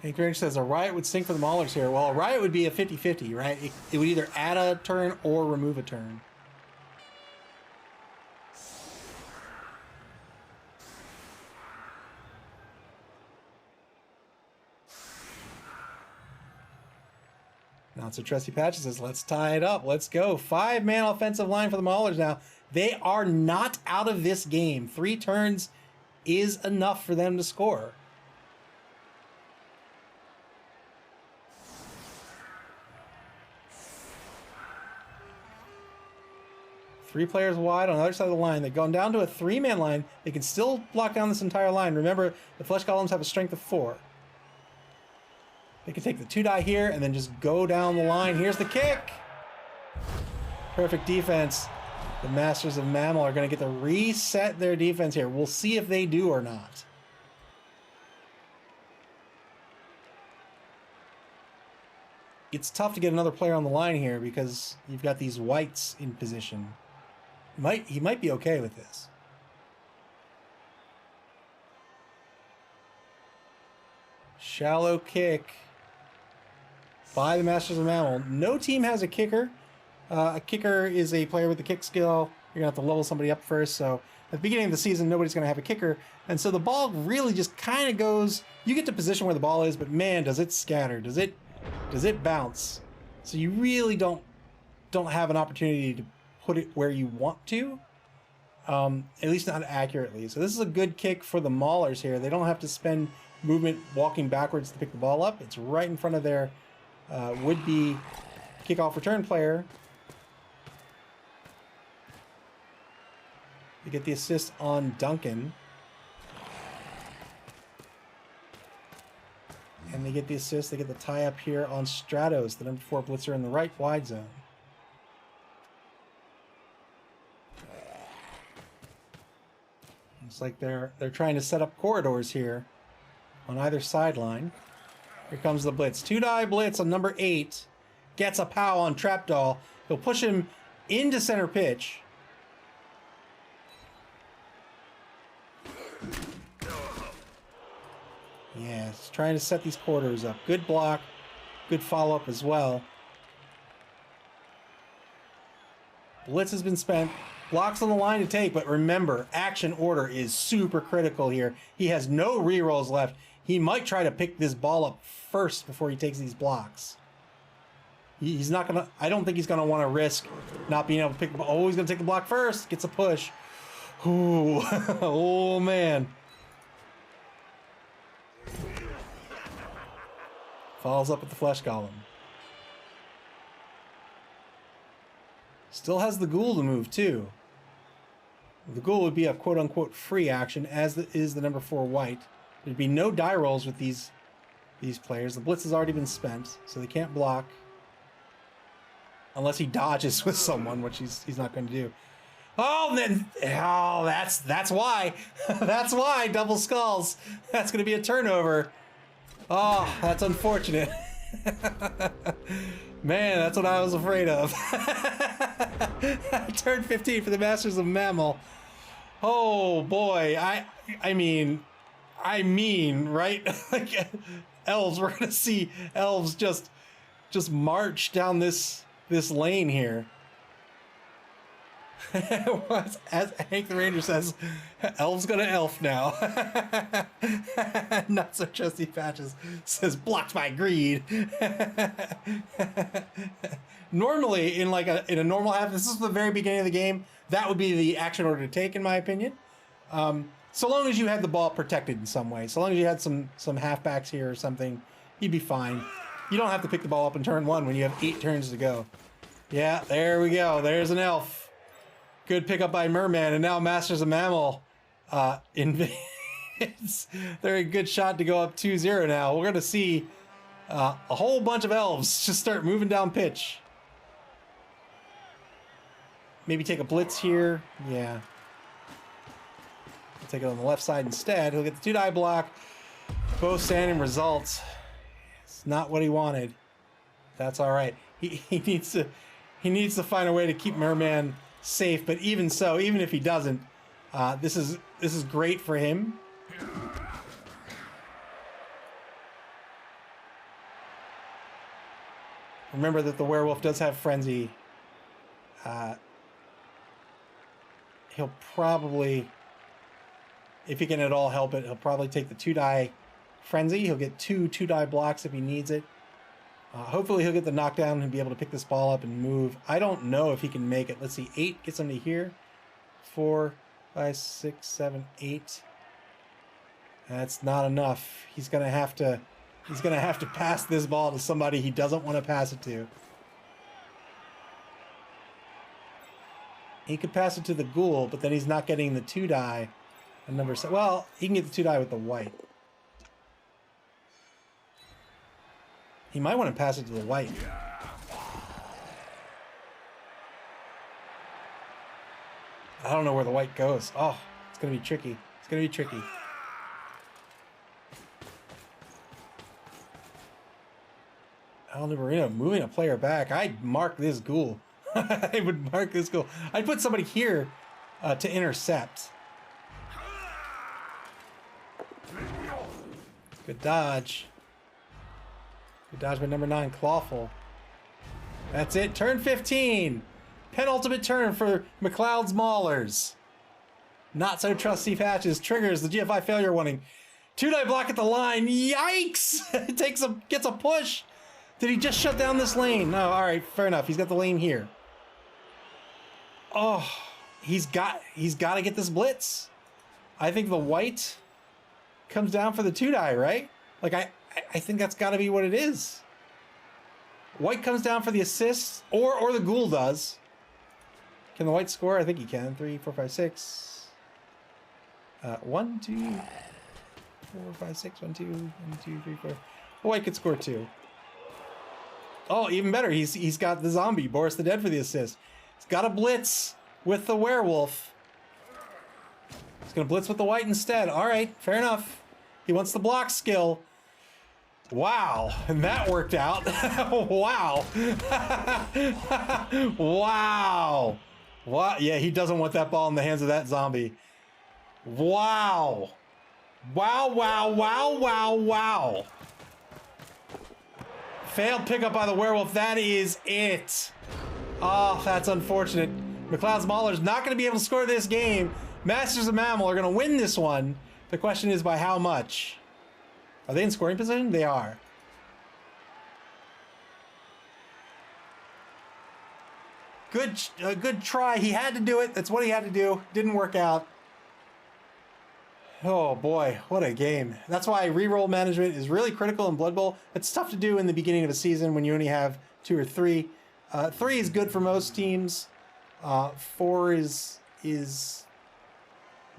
Hank Range says a riot would sink for the Maulers here. Well, a riot would be a 50-50, right? It would either add a turn or remove a turn. Not so trusty Patches says, let's tie it up. Let's go. 5-man offensive line for the Maulers now. They are not out of this game. 3 turns is enough for them to score. Three players wide on the other side of the line. They've gone down to a 3-man line. They can still block down this entire line. Remember, the flesh golems have a strength of 4. They can take the 2 die here and then just go down the line. Here's the kick. Perfect defense. The Masters of MAML are going to get to reset their defense here. We'll see if they do or not. It's tough to get another player on the line here because you've got these whites in position. He might be okay with this. Shallow kick by the Masters of MAML. No team has a kicker. A kicker is a player with the kick skill. You're going to have to level somebody up first. So at the beginning of the season, nobody's going to have a kicker. And so the ball really just kind of goes... You get to position where the ball is, but man, does it scatter. Does it bounce? So you really don't have an opportunity to put it where you want to. At least not accurately. So this is a good kick for the Maulers here. They don't have to spend movement walking backwards to pick the ball up. It's right in front of their would-be kickoff return player. They get the assist on Duncan. And they get the assist. They get the tie-up here on Stratos, the number 4 blitzer in the right wide zone. Looks like they're trying to set up corridors here on either sideline. Here comes the blitz. 2-die blitz on number 8. Gets a pow on Trapdoll. He'll push him into center pitch. Yeah, he's trying to set these corridors up. Good block. Good follow-up as well. Blitz has been spent. Blocks on the line to take, but remember, action order is super critical here. He has no rerolls left. He might try to pick this ball up first before he takes these blocks. He's not gonna... I don't think he's gonna want to risk not being able to pick the ball. Oh, he's gonna take the block first. Gets a push. Ooh. Oh, man. Follows up with the flesh golem. Still has the ghoul to move, too. The ghoul would be a quote-unquote free action, as is the number 4 white. There'd be no die rolls with these players. The blitz has already been spent, so they can't block. Unless he dodges with someone, which he's not going to do. Oh, then... Oh, that's why. That's why. Double skulls. That's going to be a turnover. Oh, that's unfortunate. Man, that's what I was afraid of. Turn 15 for the Masters of MAML. Oh boy, I mean, right? Like elves, we're gonna see elves just march down this lane here. As Hank the Ranger says, elf's gonna elf now. Not so trusty Patches says blocked by greed. Normally in a normal half, this is the very beginning of the game, that would be the action order to take, in my opinion. So long as you had the ball protected in some way, so long as you had some halfbacks here or something, you'd be fine. You don't have to pick the ball up in turn 1 when you have 8 turns to go. Yeah, there we go. There's an elf. Good pickup by Merman, and now Masters of MAML invades. They're a good shot to go up 2-0 now. We're going to see a whole bunch of elves just start moving down pitch. Maybe take a blitz here. Yeah. Take it on the left side instead. He'll get the 2-die block. Both standing results. It's not what he wanted. That's all right. He needs to find a way to keep Merman safe. But even so, even if he doesn't, this is great for him. Remember that the werewolf does have frenzy. He'll probably, if he can at all help it, he'll probably take the 2-die frenzy. He'll get 2-die blocks if he needs it. Hopefully he'll get the knockdown and be able to pick this ball up and move. I don't know if he can make it. Let's see, 8 gets him to here. 4, 5, 6, 7, 8. That's not enough. He's gonna have to pass this ball to somebody he doesn't want to pass it to. He could pass it to the ghoul, but then he's not getting the 2-die. And number 7. Well, he can get the 2-die with the white. He might want to pass it to the white. I don't know where the white goes. Oh, it's going to be tricky. It's going to be tricky. Aldo Marino moving a player back. I'd mark this ghoul. I would mark this ghoul. I'd put somebody here to intercept. Good dodge. Good dodge by number 9, Clawful. That's it. Turn 15. Penultimate turn for MacLeod's Maulers. Not so trusty patches. Triggers the GFI failure warning. 2-die block at the line. Yikes! It gets a push. Did he just shut down this lane? No, all right, fair enough. He's got the lane here. Oh, he's got to get this blitz. I think the white comes down for the 2-die, right? Like I think that's got to be what it is. White comes down for the assist, or the ghoul does. Can the white score? I think he can. 3, 4, 5, 6. 1, 2, 4, 5, 6. 1, 2, 1, 2, 3, 4. The white could score 2. Oh, even better. He's got the zombie, Boris the Dead, for the assist. He's got a blitz with the werewolf. He's going to blitz with the white instead. All right, fair enough. He wants the block skill. Wow, and that worked out. Wow. Wow. What? Yeah, he doesn't want that ball in the hands of that zombie. Wow. Wow, wow, wow, wow, wow. Failed pickup by the werewolf. That is it. Oh, that's unfortunate. MacLeod's Maulers not going to be able to score this game. Masters of MAML are going to win this one. The question is by how much? Are they in scoring position? They are. Good try. He had to do it. That's what he had to do. Didn't work out. Oh boy, what a game. That's why reroll management is really critical in Blood Bowl. It's tough to do in the beginning of a season when you only have 2 or 3. 3 is good for most teams. 4 is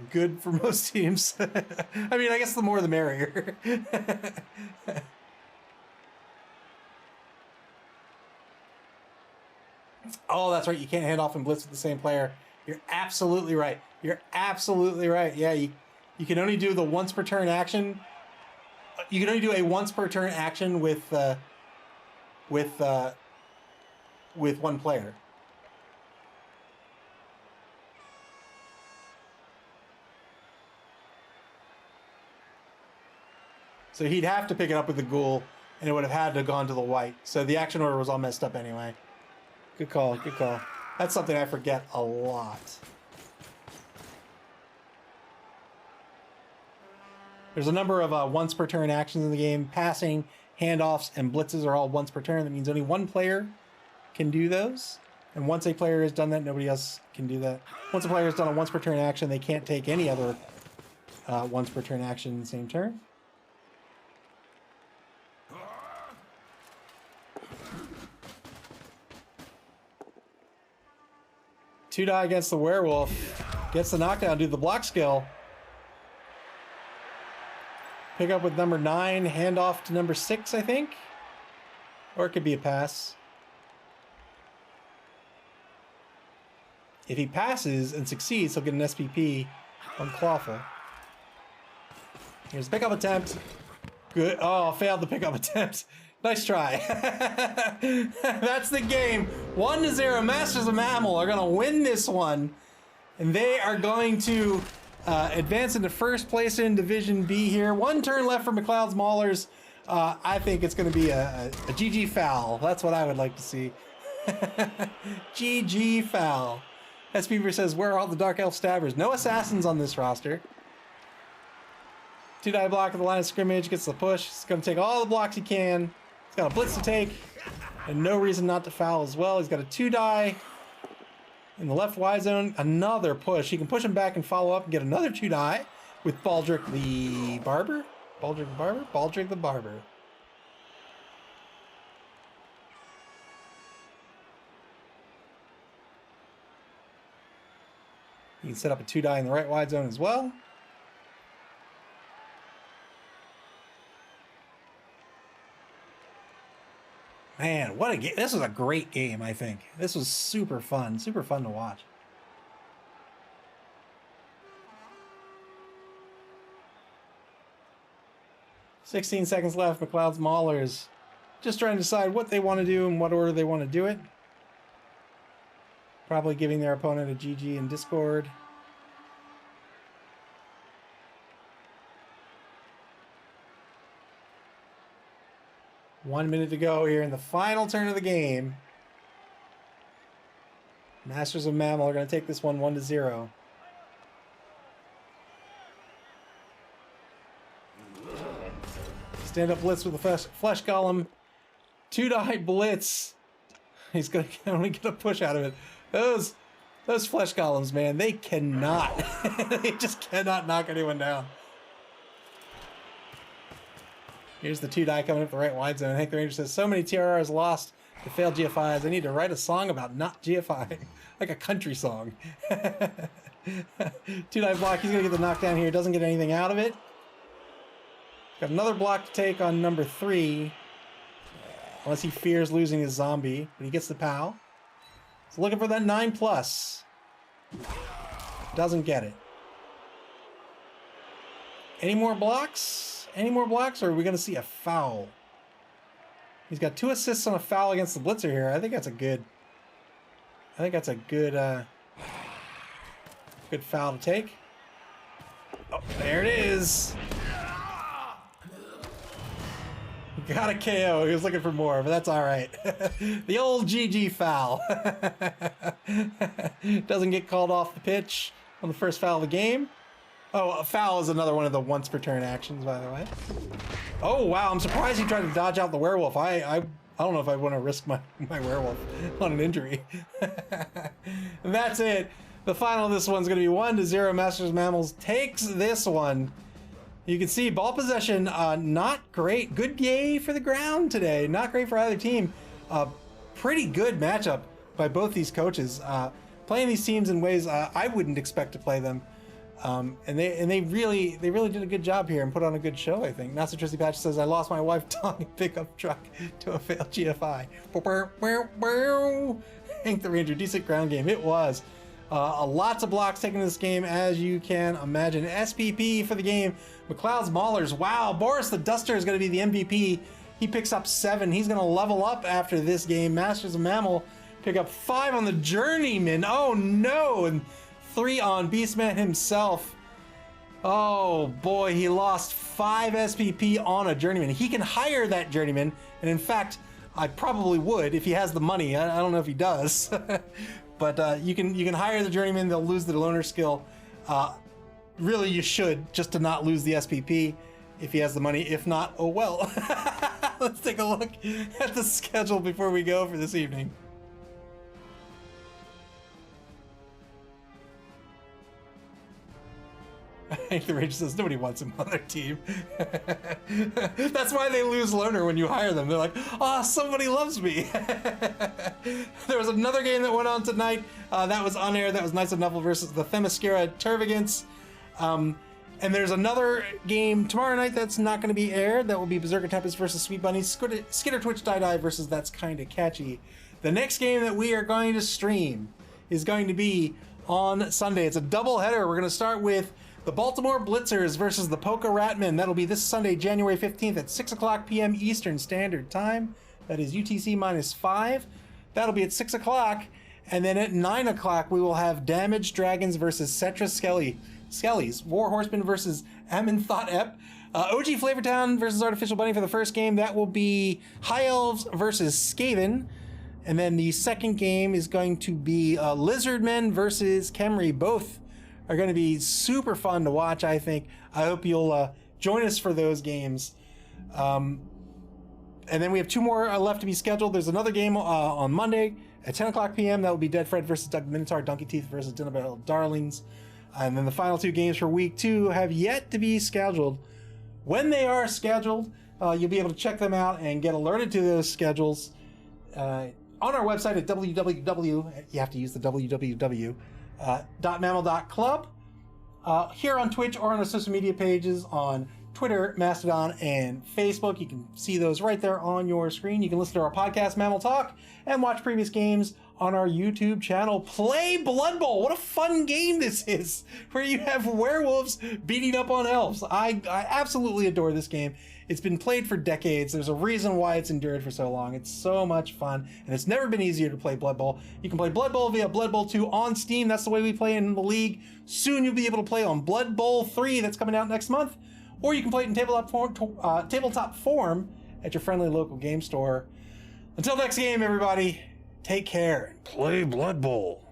good for most teams. I mean, I guess the more the merrier. Oh, that's right. You can't hand off and blitz with the same player. You're absolutely right. You're absolutely right. Yeah, you can only do the once per turn action. You can only do a once per turn action with one player. So he'd have to pick it up with the ghoul, and it would have had to have gone to the white. So the action order was all messed up anyway. Good call, good call. That's something I forget a lot. There's a number of once per turn actions in the game. Passing, handoffs, and blitzes are all once per turn. That means only one player can do those. And once a player has done that, nobody else can do that. Once a player has done a once per turn action, they can't take any other once per turn action in the same turn. 2 die against the werewolf. Gets the knockdown, do the block skill. Pick up with number 9, hand off to number 6, I think. Or it could be a pass. If he passes and succeeds, he'll get an SPP on Clawful. Here's the pickup attempt. Good. Oh, failed the pickup attempt. Nice try. That's the game. 1-0. Masters of MAML are going to win this one. And they are going to advance into first place in Division B here. 1 turn left for MacLeod's Maulers. I think it's going to be a GG foul. That's what I would like to see. GG foul. SPV says, where are all the Dark Elf Stabbers? No assassins on this roster. 2 die block at the line of scrimmage, gets the push. He's going to take all the blocks he can. He's got a blitz to take, and no reason not to foul as well. He's got a 2 die in the left Y zone. Another push. He can push him back and follow up and get another 2 die with Baldric the Barber. Baldric the Barber? Baldric the Barber. You can set up a 2 die in the right wide zone as well. Man, what a game. This was a great game, I think. This was super fun to watch. "16 seconds left. MacLeod's Maulers just trying to decide what they want to do and what order they want to do it. Probably giving their opponent a GG in Discord. One minute to go here in the final turn of the game. Masters of MAML are going to take this one 1-0. Stand up blitz with the flesh golem. 2 die blitz. He's going to only get a push out of it. Those flesh golems, man, they cannot. They just cannot knock anyone down. Here's the 2 die coming up the right wide zone. Hank the Ranger says, so many TRRs lost to failed GFIs. I need to write a song about not GFI. Like a country song. 2 die block. He's going to get the knockdown here. Doesn't get anything out of it. Got another block to take on number 3. Unless he fears losing his zombie. But he gets the POW. So looking for that 9+. Doesn't get it. Any more blocks? Any more blocks, or are we going to see a foul? He's got 2 assists on a foul against the blitzer here. I think that's a good. I think that's a good. Good foul to take. Oh, there it is. Got a KO. He was looking for more, but that's all right. The old GG foul. Doesn't get called off the pitch on the first foul of the game. Oh, a foul is another one of the once per turn actions, by the way. Oh, wow. I'm surprised he tried to dodge out the werewolf. I don't know if I want to risk my werewolf on an injury. That's it. The final of this one's going to be 1-0. Masters of MAML takes this one. You can see ball possession, not great. Good yay for the ground today. Not great for either team. Pretty good matchup by both these coaches. Playing these teams in ways I wouldn't expect to play them. And they really did a good job here and put on a good show, I think. Not so Tristy Patch says, I lost my wife towing pickup truck to a failed GFI. Hank the Ranger, decent ground game. It was. Lots of blocks taken in this game, as you can imagine. SPP for the game. MacLeod's Maulers. Wow, Boris the Duster is going to be the MVP. He picks up 7. He's going to level up after this game. Masters of MAML pick up 5 on the Journeyman. Oh no! And 3 on Beastman himself. Oh boy, he lost 5 SPP on a Journeyman. He can hire that Journeyman, and in fact, I probably would if he has the money. I don't know if he does. But you can hire the Journeyman. They'll lose the loner skill. Really, you should, just to not lose the SPP if he has the money. If not, oh well. Let's take a look at the schedule before we go for this evening. The Rage says nobody wants him on their team. That's why they lose Loner when you hire them. They're like, oh, somebody loves me. There was another game that went on tonight. That was on air. That was Knights of Nuffle versus the Themyscira Tervagants. And there's another game tomorrow night that's not going to be aired. That will be Berserker Tempest versus Sweet Bunny. Skitter Twitch Die versus That's Kinda Catchy. The next game that we are going to stream is going to be on Sunday. It's a double header. We're going to start with the Baltimore Blitzers versus the Polka Ratmen. That'll be this Sunday, January 15th at 6 o'clock p.m. Eastern Standard Time. That is UTC -5. That'll be at 6 o'clock. And then at 9 o'clock, we will have Damaged Dragons versus Cetra Skellies. War Horsemen versus Amenthot Ep. OG Flavortown versus Artificial Bunny for the first game. That will be High Elves versus Skaven. And then the second game is going to be Lizardmen versus Khemri. Both are going to be super fun to watch, I think. I hope you'll join us for those games. And then we have 2 more left to be scheduled. There's another game on Monday at 10 o'clock p.m. That will be Dead Fred versus Doug the Minotaur, Donkey Teeth versus Dinabelle Darlings. And then the final 2 games for week 2 have yet to be scheduled. When they are scheduled, you'll be able to check them out and get alerted to those schedules on our website at www. You have to use the www. .maml.club, here on Twitch or on our social media pages on Twitter, Mastodon, and Facebook. You can see those right there on your screen. You can listen to our podcast, Mammal Talk, and watch previous games on our YouTube channel. Play Blood Bowl. What a fun game this is, where you have werewolves beating up on elves. I absolutely adore this game. It's been played for decades. There's a reason why it's endured for so long. It's so much fun, and it's never been easier to play Blood Bowl. You can play Blood Bowl via Blood Bowl 2 on Steam. That's the way we play in the league. Soon you'll be able to play on Blood Bowl 3 that's coming out next month, or you can play it in tabletop form at your friendly local game store. Until next game, everybody, take care and play Blood Bowl.